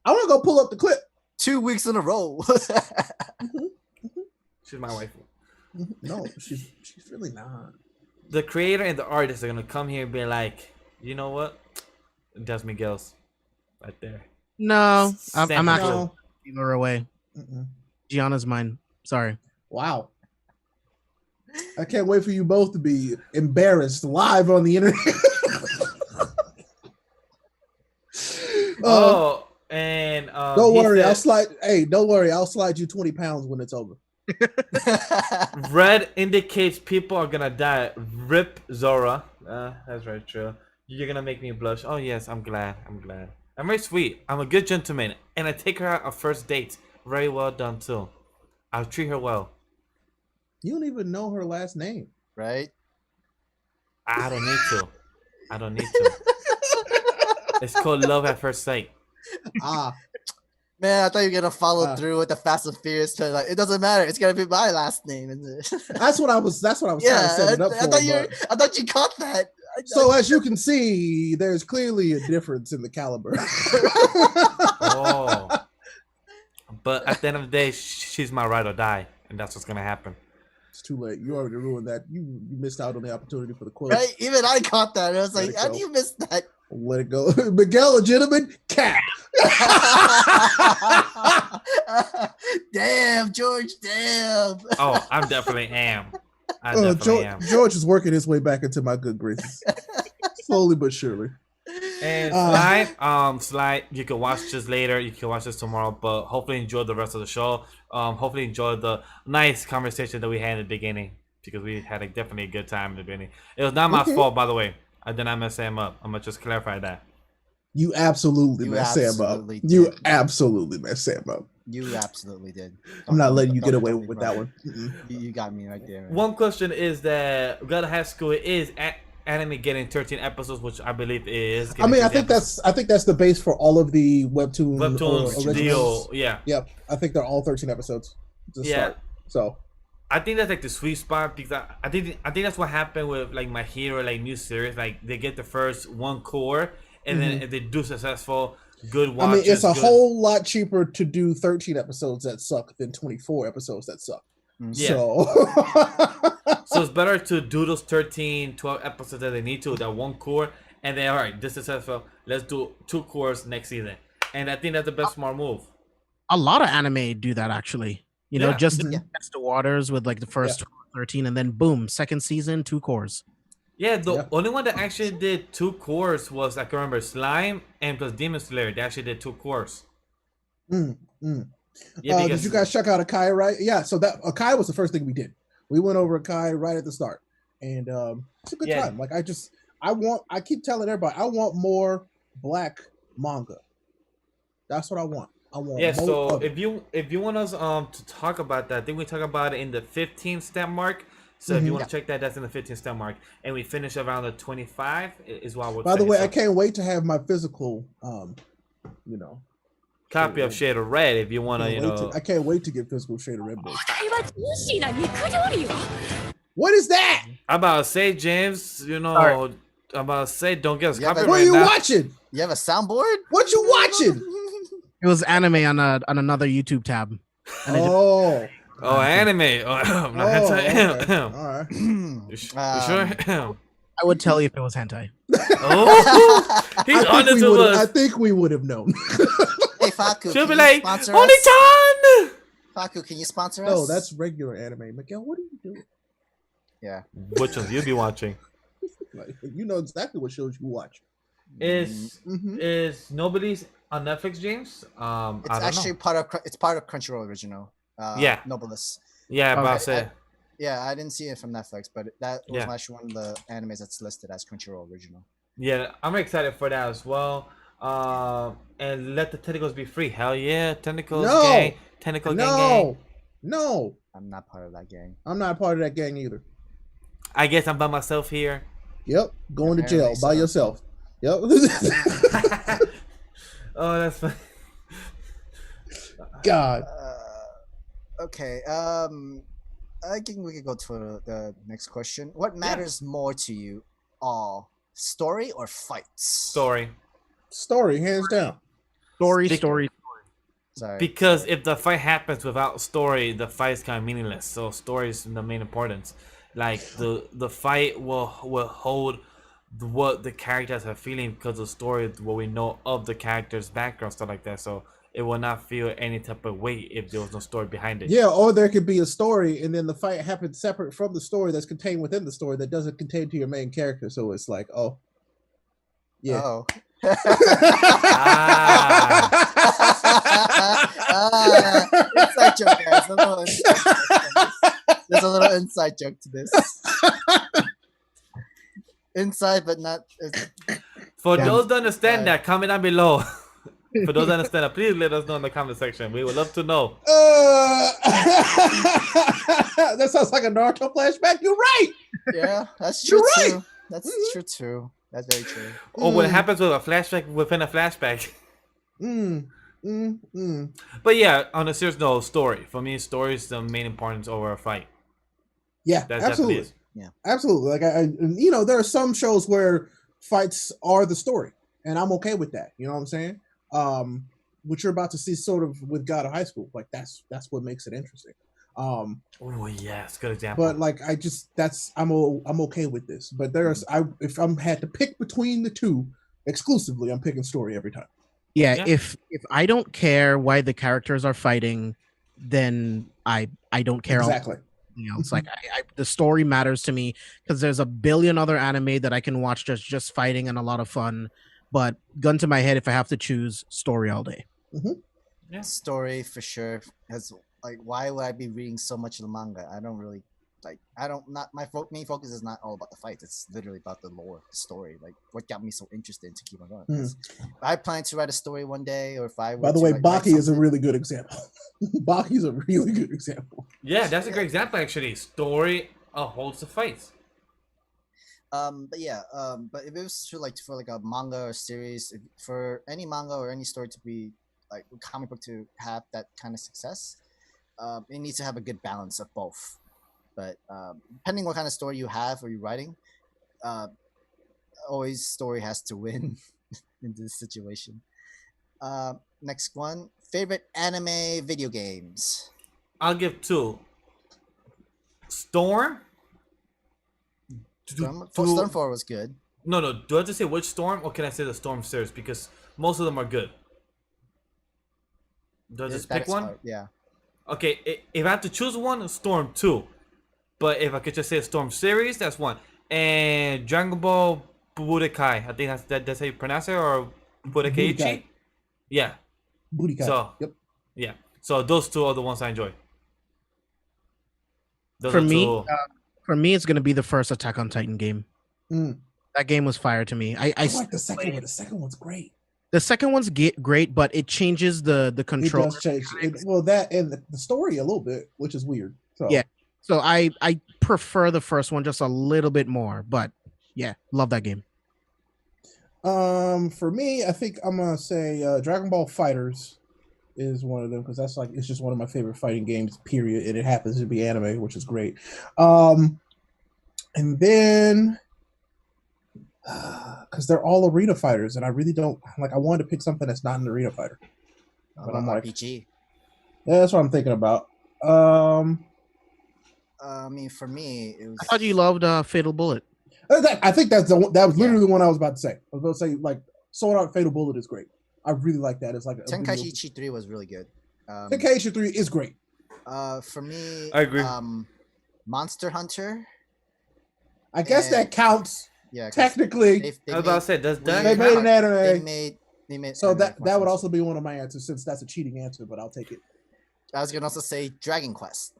I want to go pull up the clip. 2 weeks in a row. She's my waifu. No, she's really not. The creator and the artist are gonna come here and be like, you know what? That's Miguel's right there. No, I'm actually giving her away. Gianna's mine. Sorry. Wow. I can't wait for you both to be embarrassed live on the internet. And don't worry, I'll slide. Hey, don't worry, I'll slide you 20 pounds when it's over. Red indicates people are gonna die. Rip Zora. That's very true. You're gonna make me blush. Oh yes, I'm glad. I'm very sweet. I'm a good gentleman, and I take her out on first dates. Very well done too. I'll treat her well. You don't even know her last name, right? I don't need to. It's called love at first sight. Man, I thought you were gonna follow through with the Fast and Furious. Like, it doesn't matter. It's gonna be my last name, isn't it? That's what I was trying to set it up for. I thought you caught that. So as you can see, there's clearly a difference in the caliber. But at the end of the day, she's my ride or die, and that's what's gonna happen. It's too late. You already ruined that. You missed out on the opportunity for the quote. Right? Even I caught that. I was like, how do you miss that? Let it go. Miguel, legitimate cap. Damn, George, damn. Oh, I definitely am. George is working his way back into my good graces. Slowly but surely. And Slide, you can watch this later. You can watch this tomorrow, but hopefully enjoy the rest of the show. Hopefully enjoy the nice conversation that we had in the beginning, because we had definitely a good time in the beginning. It was not my fault, by the way. I did not mess Sam up. I'm gonna just clarify that. You absolutely messed Sam up. You absolutely messed Sam up. You absolutely did. I'm not letting you get away with that one. You got me right there. One question is that God High School is anime getting 13 episodes, which I believe is. I mean, I think that's the base for all of the Webtoons deal. Yeah. Yep. I think they're all 13 episodes. Start. So. I think that's like the sweet spot, because I think that's what happened with like My Hero, like new series. Like they get the first one core, and then if they do successful, good watches. I mean, it's a whole lot cheaper to do 13 episodes that suck than 24 episodes that suck. Yeah. So it's better to do those 13, 12 episodes that they need to, that one core, and then all right, this is successful. Let's do 2 cores next season, and I think that's the best smart move. A lot of anime do that actually. Just to test the waters with like the first 13, and then boom, second season, 2 cores. Yeah, the only one that actually did 2 cores was, I can remember, Slime and plus Demon Slayer. They actually did 2 cores. Yeah, did you guys check out Akai, right? Yeah, so that Akai was the first thing we did. We went over Akai right at the start, and it's a good time. Like I keep telling everybody, I want more black manga. That's what I want. So if you want us to talk about that, I think we talk about it in the 15 step mark. So if you want to check that, that's in the 15 step mark, and we finish around the 25 is what we're. By the way, I can't wait to have my physical, copy of Shade of Red if you want to, I can't wait to get physical Shade of Red book. What is that? I'm about to say, James. I'm about to say, don't get us copyright. What are you watching? You have a soundboard? What you watching? It was anime on another YouTube tab. Anime. Okay. All right. You sure? I would tell you if it was hentai. He's on it to us. I think we would have known. Hey, Faku, she'll be like, Oni-chan! Paku, can you sponsor us? No, that's regular anime. Miguel, what are you doing? Yeah. Which ones you be watching? Like, you know exactly what shows you watch. Is Nobody's on Netflix, James? It's actually part of Crunchyroll original. Yeah. Nobilis. Yeah, about say. Yeah, I didn't see it from Netflix, but that was actually one of the animes that's listed as Crunchyroll original. Yeah, I'm excited for that as well. And let the tentacles be free. Hell yeah, tentacles gang, tentacle gang. No, I'm not part of that gang. I'm not part of that gang either. I guess I'm by myself here. Yep, going to jail by yourself. Yep. Oh, that's fun. God. Okay. I think we could go to the next question. What matters more to you all? Story or fights? Story, hands down. Story. Sorry. Because if the fight happens without story, the fight is kind of meaningless. So story is the main importance. Like the fight will hold what the characters are feeling because of story, what we know of the character's background, stuff like that. So it will not feel any type of weight if there was no story behind it. Yeah, or there could be a story and then the fight happens separate from the story that's contained within the story that doesn't contain to your main character. So it's like, oh. Yeah. Oh. Inside joke, guys. There's a little inside joke to this. Inside, but not. For those that understand that, comment down below. For those that understand that, please let us know in the comment section. We would love to know. That sounds like a Naruto flashback. You're right. Yeah, that's true You're too. right. That's true too. That's very true. Or what happens with a flashback within a flashback. But yeah, on a serious note, story. For me, story is the main importance over a fight. Yeah, that absolutely. Is. Yeah, absolutely. Like there are some shows where fights are the story, and I'm okay with that. You know what I'm saying? What you're about to see, sort of with God of High School, like that's what makes it interesting. Oh yes, good example. But like, I'm okay with this. But if I'm had to pick between the two exclusively, I'm picking story every time. Yeah, if I don't care why the characters are fighting, then I don't care exactly. Else. Like the story matters to me because there's a billion other anime that I can watch just fighting and a lot of fun. But gun to my head, if I have to choose, story all day. Yeah, story for sure. Like, why would I be reading so much of the manga? I don't really my main focus is not all about the fights. It's literally about the lore, the story. Like, what got me so interested to keep on going. If I plan to write a story one day, or if I by the way, Baki is a really good example. Baki's a really good example. Yeah, that's a great example actually. Story holds the fights. But if it was for a manga or series, for any manga or any story to be like a comic book to have that kind of success, it needs to have a good balance of both. But depending what kind of story you have or you're writing, always story has to win in this situation. Next one, favorite anime video games. I'll give two. Storm 4 was good. No. Do I have to say which Storm, or can I say the Storm series? Because most of them are good. Do I just pick one? Hard. Yeah. Okay, if I have to choose one, Storm 2. But if I could just say Storm series, that's one. And Dragon Ball Budokai. I think that's how you pronounce it, or Budokai. Yeah. Budokai. So, yep. Yeah. So those two are the ones I enjoy. For me, it's going to be the first Attack on Titan game. That game was fire to me. I like the second one. The second one's great. The second one's great, but it changes the control. It does change. That and the story a little bit, which is weird. So. Yeah. So I prefer the first one just a little bit more, but yeah, love that game. For me, I think I'm gonna say Dragon Ball Fighters is one of them because it's just one of my favorite fighting games. Period, and it happens to be anime, which is great. And then because they're all arena fighters, and I really don't like. I wanted to pick something that's not an arena fighter, but I'm like, RPG. Yeah, that's what I'm thinking about. I mean, for me, it was. I thought you loved Fatal Bullet. I think that was literally the one I was about to say. I was about to say like Sword Art Fatal Bullet is great. I really like that. It's like Tenkaichi 3 was really good. Tenkaichi 3 is great. For me, I agree. Monster Hunter. I guess that counts. Yeah, technically. I was about to say, does that they made an anime? They made so anime that would also be one of my answers, since that's a cheating answer, but I'll take it. I was gonna also say Dragon Quest.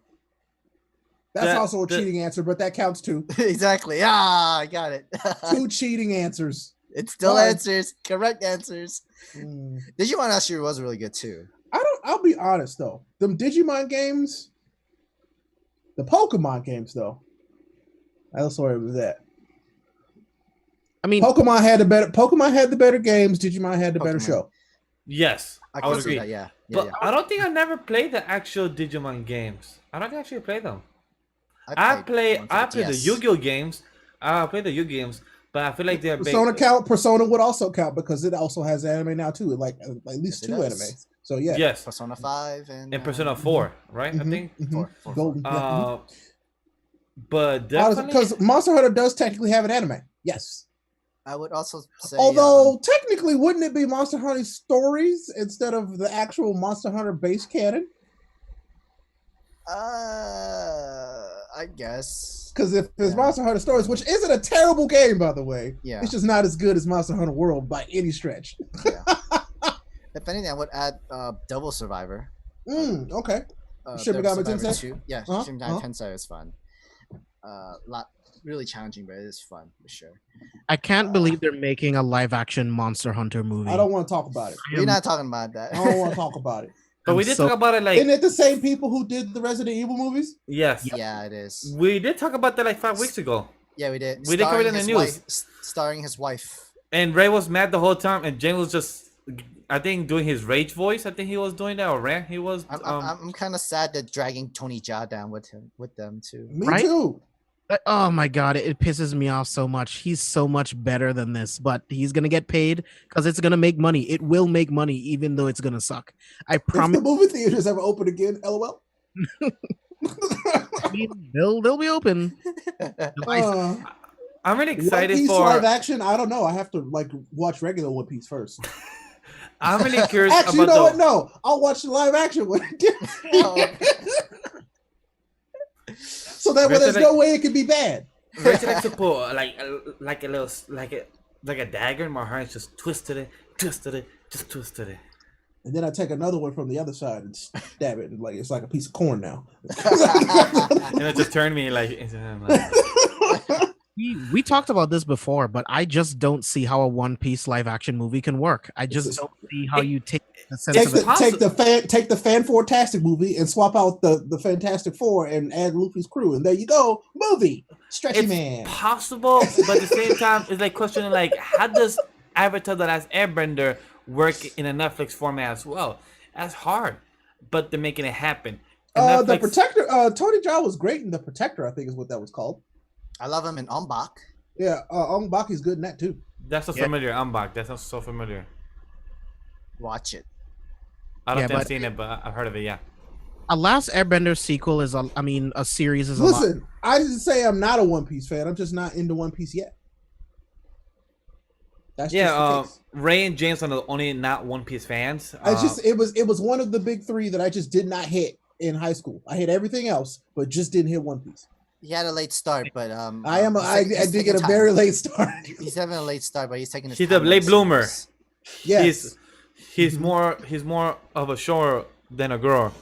That's also a cheating answer, but that counts too. Exactly. Ah, I got it. 2 cheating answers. It's still answers. Correct answers. Digimon actually was really good too. I'll be honest though. Them Digimon games, the Pokemon games though. I was sorry with that. I mean, Pokemon had the better games. Digimon had the better show. Yes, I would agree. Yeah. But I don't think I never played the actual Digimon games. I don't actually play them. I play the Yu-Gi-Oh games. I play the Yu-Gi-Oh games, but I feel like they're Persona would also count because it also has anime now too. Like at least 2 anime. So yeah. Yes. Persona 5 and Persona 4, right? I think. 4. Golden. But definitely because Monster Hunter does technically have an anime. Yes. I would also say, although technically, wouldn't it be Monster Hunter stories instead of the actual Monster Hunter base canon? I guess. Because if it's Monster Hunter Stories, which isn't a terrible game, by the way, it's just not as good as Monster Hunter World by any stretch. If anything, I would add Double Survivor. Okay. Shin Megami Tensei? 2. Yeah, Shin Megami Tensei is fun. Really challenging, but it is fun for sure. I can't believe they're making a live-action Monster Hunter movie. I don't want to talk about it. We're not talking about that. I don't want to talk about it. But we did talk about it like... Isn't it the same people who did the Resident Evil movies? Yes. Yeah, it is. We did talk about that like 5 weeks ago. Yeah, we did. We did cover it in the news. Starring his wife. And Ray was mad the whole time, and James was just, I think, doing his rage voice. I think he was doing that, or rant. He was... I'm kind of sad that dragging Tony Jaa down with them too. Me too. Oh my god, it pisses me off so much. He's so much better than this, but he's gonna get paid because it's gonna make money. It will make money, even though it's gonna suck. I promise. If the movie theaters ever open again, LOL. I mean, they'll be open. I'm really excited One Piece for live action. I don't know. I have to watch regular One Piece first. I'm really curious. Actually, you know what? No, I'll watch the live action one. So that way, there's no way it could be bad. Rachel likes to put like a little like a dagger in my heart, just twisted it. And then I take another one from the other side and stab it, and it's like a piece of corn now. And it just turned me like. We talked about this before, but I just don't see how a One Piece live action movie can work. I just don't see how you take the sense take the Fan4tastic movie and swap out the Fantastic Four and add Luffy's crew, and there you go, movie. Stretchy Man. It's possible, but at the same time, it's like questioning how does Avatar: The Last Airbender work in a Netflix format as well? That's hard, but they're making it happen. The Protector, Tony Jaa was great in The Protector, I think is what that was called. I love him in Ombak. Yeah, Ombak is good in that too. That's so familiar, Ombak. That sounds so familiar. Watch it. I don't think I've seen it, but I've heard of it, yeah. A Last Airbender sequel is, a series is a lot. Listen, I didn't say I'm not a One Piece fan. I'm just not into One Piece yet. That's just the case. Ray and James are the only not One Piece fans. It was one of the big 3 that I just did not hit in high school. I hit everything else, but just didn't hit One Piece. He had a late start, but I did get a very late start. He's having a late start, but he's taking his He's time. a late bloomer. Yes. He's more of a shore than a girl.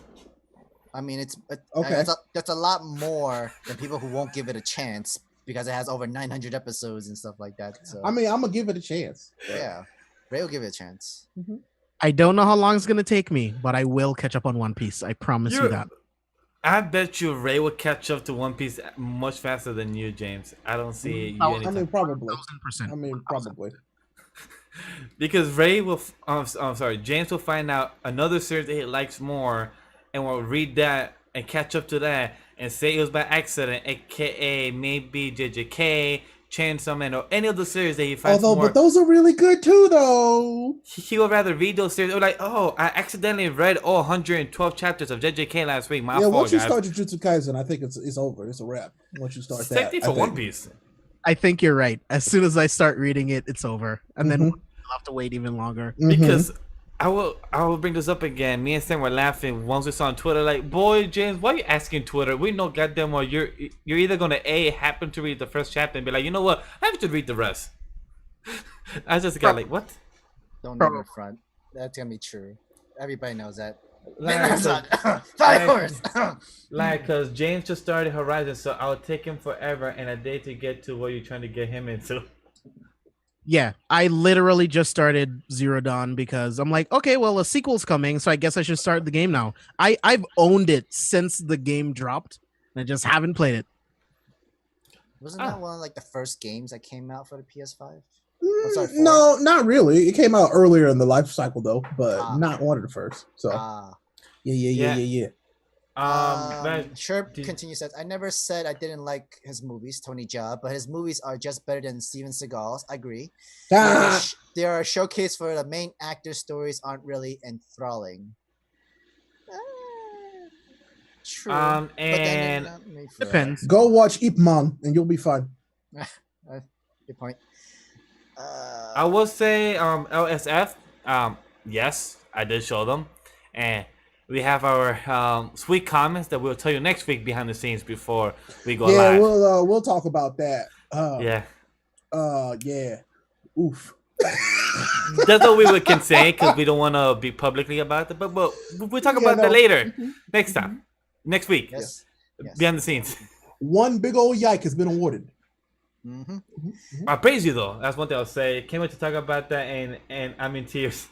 I mean, it's okay. That's a lot more than people who won't give it a chance because it has over 900 episodes and stuff like that. So I mean, I'm gonna give it a chance. Yeah, Ray will give it a chance. Mm-hmm. I don't know how long it's gonna take me, but I will catch up on One Piece. I promise you that. I bet you Ray would catch up to One Piece much faster than you, James. I don't see you. I mean, probably. 1000%. I mean, probably. Because James will find out another series that he likes more, and will read that and catch up to that, and say it was by accident, aka maybe JJK, Chainsaw Man, or any of the series that he finds more. But those are really good too, though. He would rather read those series. Or like, oh, I accidentally read all 112 chapters of JJK last week. My fault, once you guys. start Jujutsu Kaisen, I think it's over. It's a wrap. Once you start that. Same thing for One Piece. I think you're right. As soon as I start reading it, it's over, and then I'll have to wait even longer. Because I will bring this up again. Me and Sam were laughing once we saw on Twitter, like, boy, James, why are you asking Twitter? We know goddamn well you're either gonna happen to read the first chapter and be like, you know what, I have to read the rest. I just got like, what? Don't never front. That's gonna be true. Everybody knows that. Cause James just started Horizon, so I'll take him forever and a day to get to what you're trying to get him into. Yeah, I literally just started Zero Dawn because I'm like, okay, well, a sequel's coming, so I guess I should start the game now. I've owned it since the game dropped, and I just haven't played it. Wasn't that one of like the first games that came out for the PS5? No, not really. It came out earlier in the life cycle though, but not one of the first. So yeah. Sherp continues says, I never said I didn't like his movies, Tony Jaa, but his movies are just better than Steven Seagal's. I agree. They are a showcase for the main actor's stories aren't really enthralling. True. And depends. Go watch Ip Man and you'll be fine. Good point. I will say LSF. Yes, I did show them, and we have our sweet comments that we'll tell you next week behind the scenes before we go live. Yeah, we'll talk about that. Yeah. Oof. That's what we can say because we don't want to be publicly about it, but we'll talk about that later, next time, next week. Yes. Behind the scenes. One big old yike has been awarded. I praise you though. That's one thing I'll say. Can't wait to talk about that, and I'm in tears.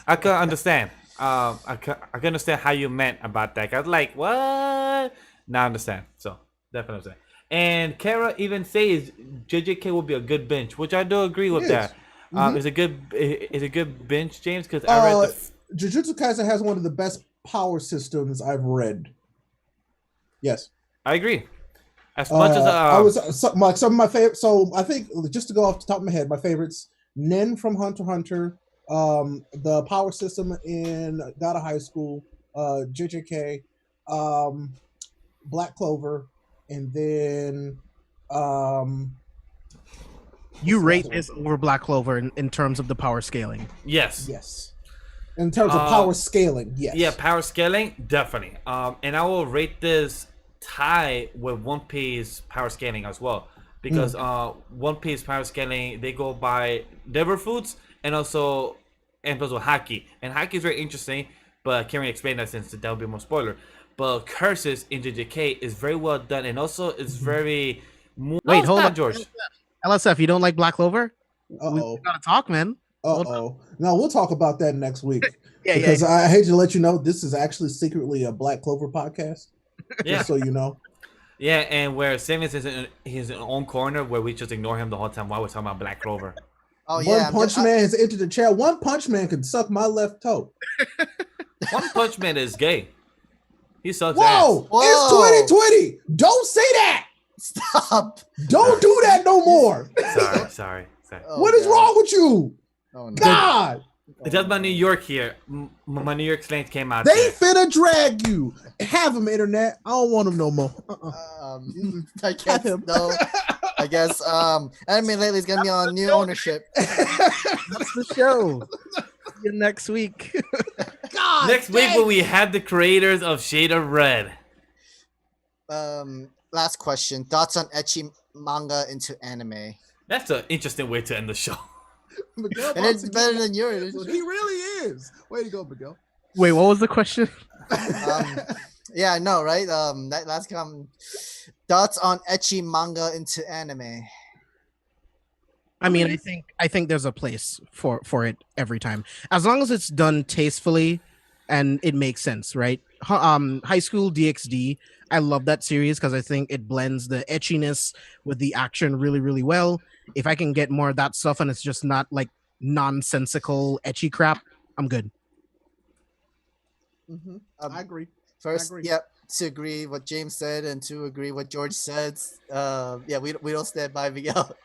I can understand. I can understand how you meant about that. I was like, what? Now I understand. So definitely understand. And Kara even says JJK will be a good bench, which I do agree with that. Is a good bench, James? Because I read Jujutsu Kaisen has one of the best power systems I've read. Yes, I agree. As much as some of my favorite. So I think just to go off the top of my head, my favorites: Nen from Hunter x Hunter, the power system in God of High School, JJK, Black Clover, and then you rate this over Black Clover in terms of the power scaling. Yes. In terms of power scaling, yes. Yeah, power scaling, definitely. And I will rate this tie with One Piece power scaling as well, because One Piece power scaling, they go by liver foods and also plus with haki, and haki is very interesting, but I can't really explain that since that would be more spoiler. But curses in JJK is very well done, and also it's very wait, hold on, George. LSF, you don't like Black Clover? We gotta talk, man. No, we'll talk about that next week. Because I hate to let you know, this is actually secretly a Black Clover podcast. Yeah. Just so you know. Yeah, and where Samus is in his own corner where we just ignore him the whole time while we're talking about Black Clover. Oh, One Punch Man has entered the chat. One Punch Man can suck my left toe. One Punch Man is gay. He sucks Whoa! It's 2020. Don't say that. Stop. Don't do that no more. Sorry. What is wrong with you? Oh, no. God. It's just my New York here. My New York slang came out. They finna drag you. Have them, internet. I don't want them no more. I guess no. I guess Anime Lately is gonna be on new ownership. That's the show. See you next week. God. Next week when we have the creators of Shade of Red. Last question. Thoughts on Ecchi manga into anime? That's an interesting way to end the show. Miguel and it's better than yours. He really is. Way to go, Miguel. Wait, what was the question? Yeah, I know, right? That last comment. Thoughts on Ecchi manga into anime? I mean, I think there's a place for it every time, as long as it's done tastefully and it makes sense, right? High School DxD, I love that series because I think it blends the etchiness with the action really, really well. If I can get more of that stuff and it's just not like nonsensical etchy crap, I'm good. I agree. First, yep, to agree what James said and to agree what George said. We don't stand by Miguel.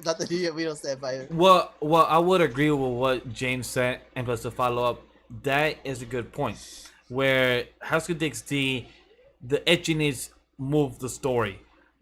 Not that we don't stand by it. Well, I would agree with what James said, and plus to follow up, that is a good point. Where High School DxD, the etchiness moved the story,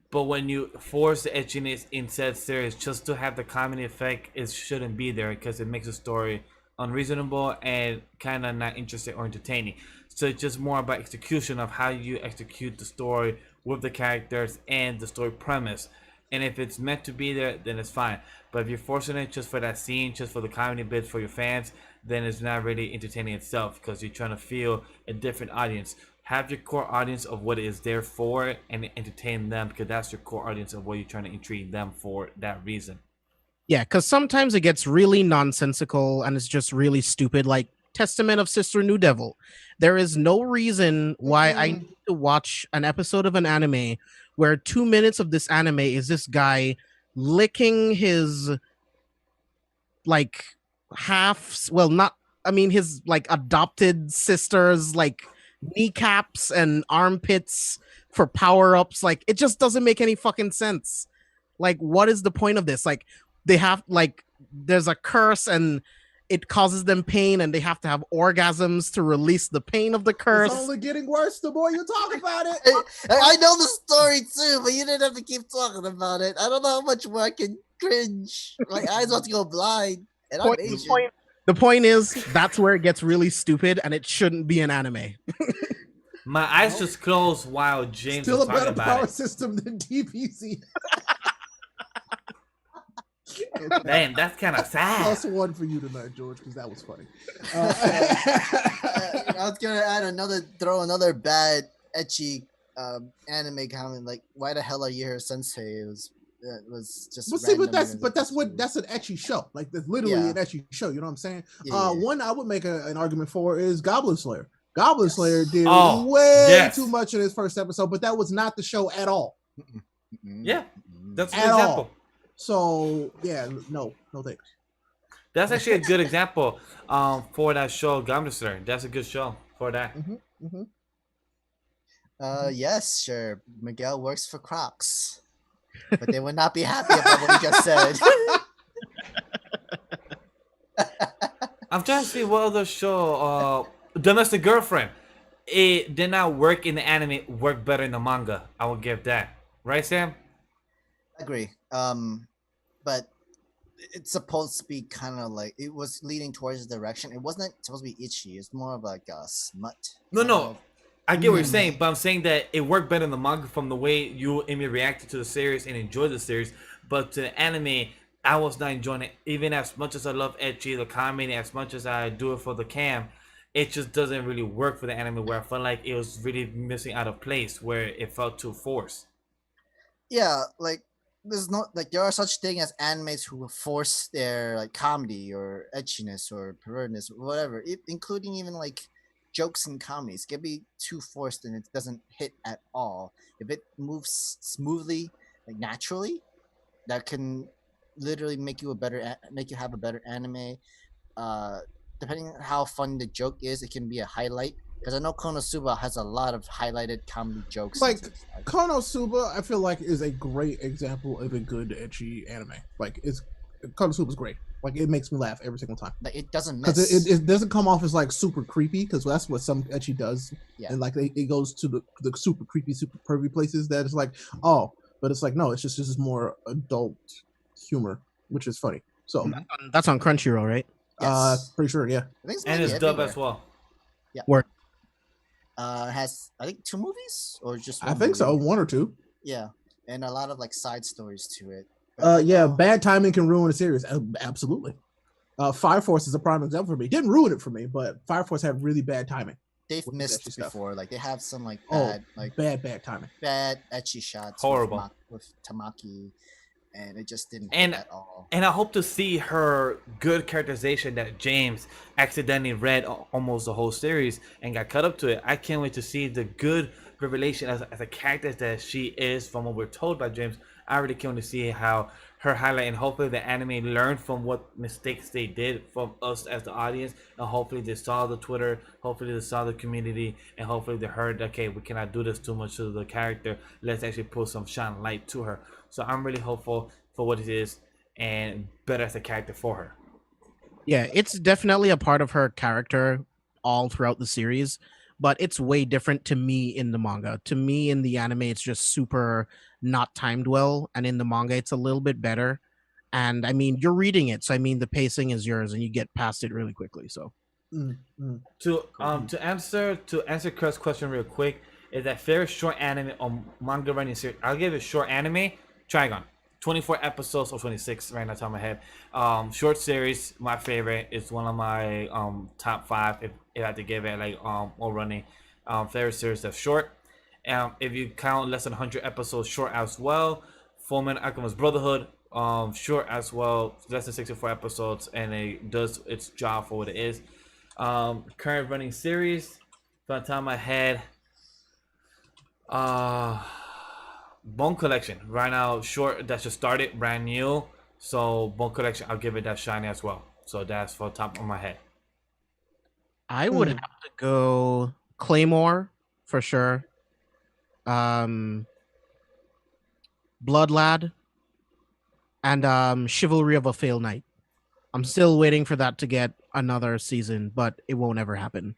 but when you force the etchiness in said series just to have the comedy effect, it shouldn't be there because it makes the story unreasonable and kind of not interesting or entertaining. So it's just more about execution of how you execute the story with the characters and the story premise. And if it's meant to be there, then it's fine. But if you're forcing it just for that scene, just for the comedy bit for your fans, then it's not really entertaining itself because you're trying to feel a different audience. Have your core audience of what it is there for and entertain them because that's your core audience of what you're trying to intrigue them for that reason. Yeah, because sometimes it gets really nonsensical and it's just really stupid, like Testament of Sister New Devil. There is no reason why I need to watch an episode of an anime where 2 minutes of this anime is this guy licking his like his like adopted sister's like kneecaps and armpits for power-ups. Like, it just doesn't make any fucking sense. Like, what is the point of this? Like, they have there's a curse and it causes them pain and they have to have orgasms to release the pain of the curse. It's only getting worse the more you talk about it. I know the story too, but you didn't have to keep talking about it. I don't know how much more I can cringe. My eyes want to go blind. And the point is, that's where it gets really stupid and it shouldn't be an anime. My eyes just closed while James Still was a talking better about power it. system than DPC. Damn, that's kind of sad. +1 for you tonight, George, because that was funny. I was gonna throw another bad ecchi anime comment, like, why the hell are you here, Sensei? It was just. But see, that's an ecchi show. Like, that's literally an ecchi show. You know what I'm saying? One I would make an argument for is Goblin Slayer. Goblin Slayer did way too much in his first episode, but that was not the show at all. Yeah, that's an example. All. So yeah, no thanks. That's actually a good example for that show, Goblin Slayer. That's a good show for that. Yes, sure. Miguel works for Crocs, but they would not be happy about what he just said. I'm trying to see what other show. Domestic Girlfriend. It did not work in the anime. Worked better in the manga. I will give that. Right, Sam? I agree. But it's supposed to be kind of like, it was leading towards the direction. It wasn't supposed to be Eechi. It's more of like a smut. No. I get what you're saying, but I'm saying that it worked better in the manga from the way you and me reacted to the series and enjoyed the series. But to the anime, I was not enjoying it. Even as much as I love ecchi, the comedy, as much as I do it for the cam, it just doesn't really work for the anime where I felt like it was really missing out of place, where it felt too forced. Yeah, like, there's not, like, there are such thing as animes who force their like comedy or etchiness or pervertness or whatever, including even like jokes and comedies can be too forced and it doesn't hit at all. If it moves smoothly, like naturally, that can literally make you have a better anime. Depending on how fun the joke is, it can be a highlight. Because I know Konosuba has a lot of highlighted comedy jokes. Like, Konosuba, I feel like, is a great example of a good ecchi anime. Like, Konosuba's great. Like, it makes me laugh every single time. Like, it doesn't miss. Because it doesn't come off as, like, super creepy, because that's what some ecchi does. Yeah. And, like, it goes to the super creepy, super pervy places that it's like, oh. But it's like, no, it's just more adult humor, which is funny. So that's on Crunchyroll, right? Yes. Pretty sure, yeah. And it's dub as well. Yeah. Work. Has, I think, 2 movies or just one? I think so, 1 or 2. Yeah, and a lot of like side stories to it. Bad timing can ruin a series. Absolutely. Fire Force is a prime example for me. It didn't ruin it for me, but Fire Force had really bad timing. They've missed before. Like, they have some like bad timing. Bad ecchi shots. Horrible. With Tamaki. And it just didn't hit at all. And I hope to see her good characterization that James accidentally read almost the whole series and got caught up to it. I can't wait to see the good revelation as a character that she is from what we're told by James. I really can't wait to see how her highlight, and hopefully the anime learned from what mistakes they did from us as the audience, and hopefully they saw the Twitter, hopefully they saw the community, and hopefully they heard, okay, we cannot do this too much to the character. Let's actually put some shine light to her. So I'm really hopeful for what it is and better as a character for her. Yeah, it's definitely a part of her character all throughout the series, but it's way different to me in the manga. To me in the anime, it's just super not timed well, and in the manga, it's a little bit better. And I mean, you're reading it, so I mean, the pacing is yours, and you get past it really quickly. So, to answer Kurt's question real quick, is that favorite short anime or manga running series? I'll give it short anime. Trigon, 24 episodes or 26 right now, top of my head. Short series, my favorite. It's one of my top 5. If I had to give it like all running favorite series that's short. If you count less than 100 episodes, short as well. Fullmetal Alchemist Brotherhood, short as well, less than 64 episodes, and it does its job for what it is. Current running series, from the top of my head, Bone Collection right now, short that just started, brand new. So Bone Collection, I'll give it that shiny as well. So that's for the top of my head. I would have to go Claymore for sure. Blood Lad, and Chivalry of a Failed Knight. I'm still waiting for that to get another season, but it won't ever happen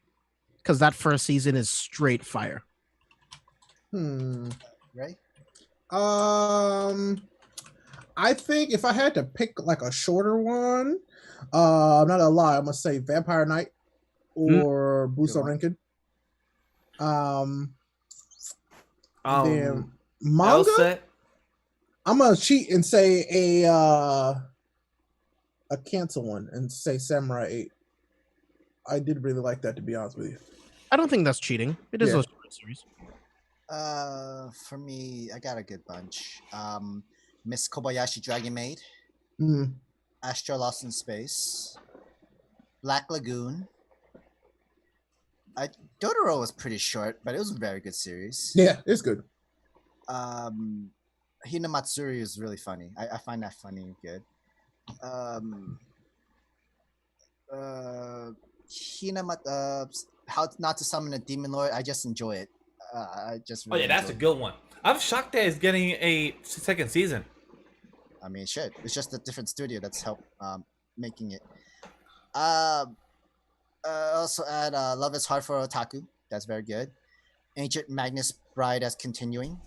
because that first season is straight fire. Right? I think if I had to pick like a shorter one, I'm not gonna lie, I'm gonna say Vampire Knight or Buso Renkin. Then manga. I'm gonna cheat and say a cancel one and say Samurai 8. I did really like that, to be honest with you. I don't think that's cheating. It is a short series. For me, I got a good bunch. Miss Kobayashi Dragon Maid, Astro Lost in Space, Black Lagoon. Dotoro was pretty short, but it was a very good series. Yeah, it's good. Hinamatsuri is really funny. I find that funny and good. How Not to Summon a Demon Lord. I just enjoy it. I just really that's a good one. I'm shocked that it's getting a second season. I mean, shit. It's just a different studio that's helped making it. Also add Love is Hard for Otaku. That's very good. Ancient Magnus Bride as continuing.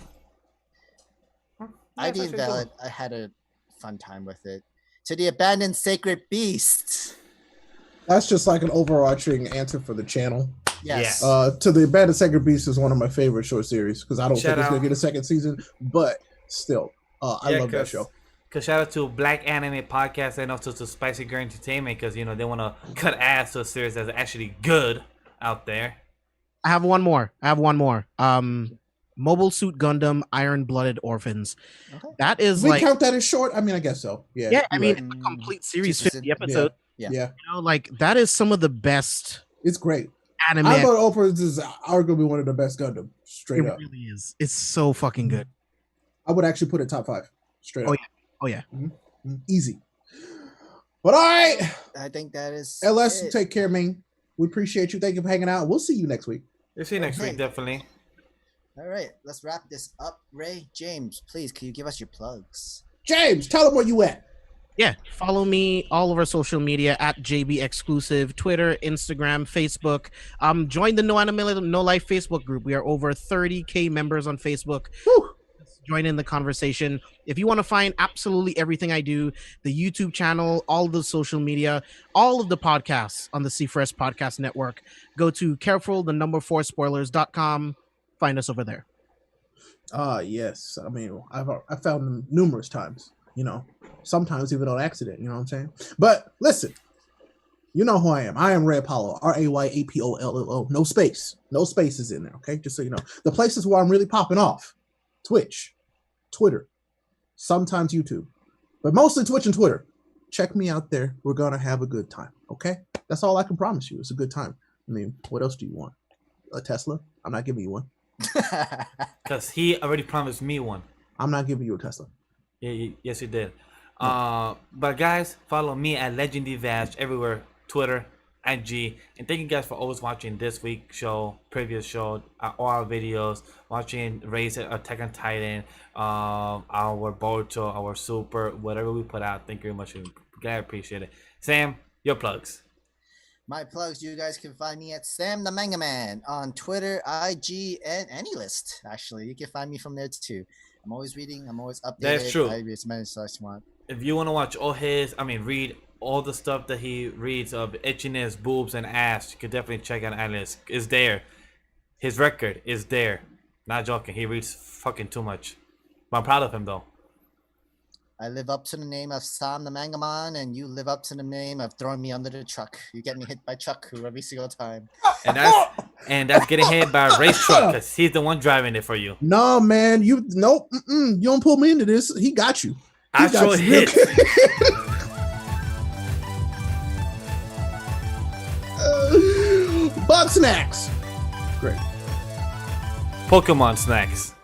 ID Invalid. I had a fun time with it. To the Abandoned Sacred Beast. That's just like an overarching answer for the channel. Yes. To the Abandoned Sacred Beast is one of my favorite short series because I don't think it's gonna get a second season, but still, I love that show. Cause shout out to Black Anime Podcast and also to Spicy Girl Entertainment because they want to cut ass to a series that's actually good out there. I have one more. Mobile Suit Gundam Iron Blooded Orphans. Okay. That is we count that as short. I mean, I guess so. Yeah. I mean, it's a complete series, 50 episodes. Yeah. That is some of the best. It's great. Anime. Iron Blooded Orphans is arguably one of the best Gundam. Straight up. It really is. It's so fucking good. I would actually put it top 5. Straight up. Oh yeah. Mm-hmm. Easy. But all right. I think that is LS, take care, man. We appreciate you. Thank you for hanging out. We'll see you next week. We'll see you next week, definitely. All right, let's wrap this up. Ray, James, please, can you give us your plugs? James, tell them where you at. Yeah, follow me all over social media at JB Exclusive, Twitter, Instagram, Facebook. Join the No Anime No Life Facebook group. We are over 30K members on Facebook. Woo. Join in the conversation. If you want to find absolutely everything I do, the YouTube channel, all the social media, all of the podcasts on the C4S Podcast Network, go to careful4spoilers.com. Find us over there. Yes. I mean, I found them numerous times, sometimes even on accident, you know what I'm saying? But listen, you know who I am. I am Rayapollo, Rayapollo. No space. No spaces in there, okay? Just so you know. The places where I'm really popping off: Twitch, Twitter, sometimes YouTube, but mostly Twitch and Twitter. Check me out there. We're going to have a good time, okay? That's all I can promise you. It's a good time. I mean, what else do you want? A Tesla? I'm not giving you one. Because he already promised me one. I'm not giving you a Tesla. Yeah, yes, you did. But guys, follow me at LegendyVash everywhere, Twitter, IG, and thank you guys for always watching this week's show, previous show, all our videos, watching Race Attack on Titan, our Boruto, our Super, whatever we put out. Thank you very much. I appreciate it. Sam, your plugs. My plugs, you guys can find me at Sam the Manga Man on Twitter, IG, and AnyList. Actually, you can find me from there too. I'm always reading. I'm always updated. That's true. I read as many as I want. if you want to watch read all the stuff that he reads of itchiness, boobs, and ass, you could definitely check out Alice. It's there. His record is there. Not joking. He reads fucking too much. But I'm proud of him though. I live up to the name of Sam the Manga Man, and you live up to the name of throwing me under the truck. You get me hit by Chuck every single time. And that's getting hit by a race truck because he's the one driving it for you. No, man, you don't pull me into this. He got you. Actual hit. Bug snacks. Great. Pokemon snacks.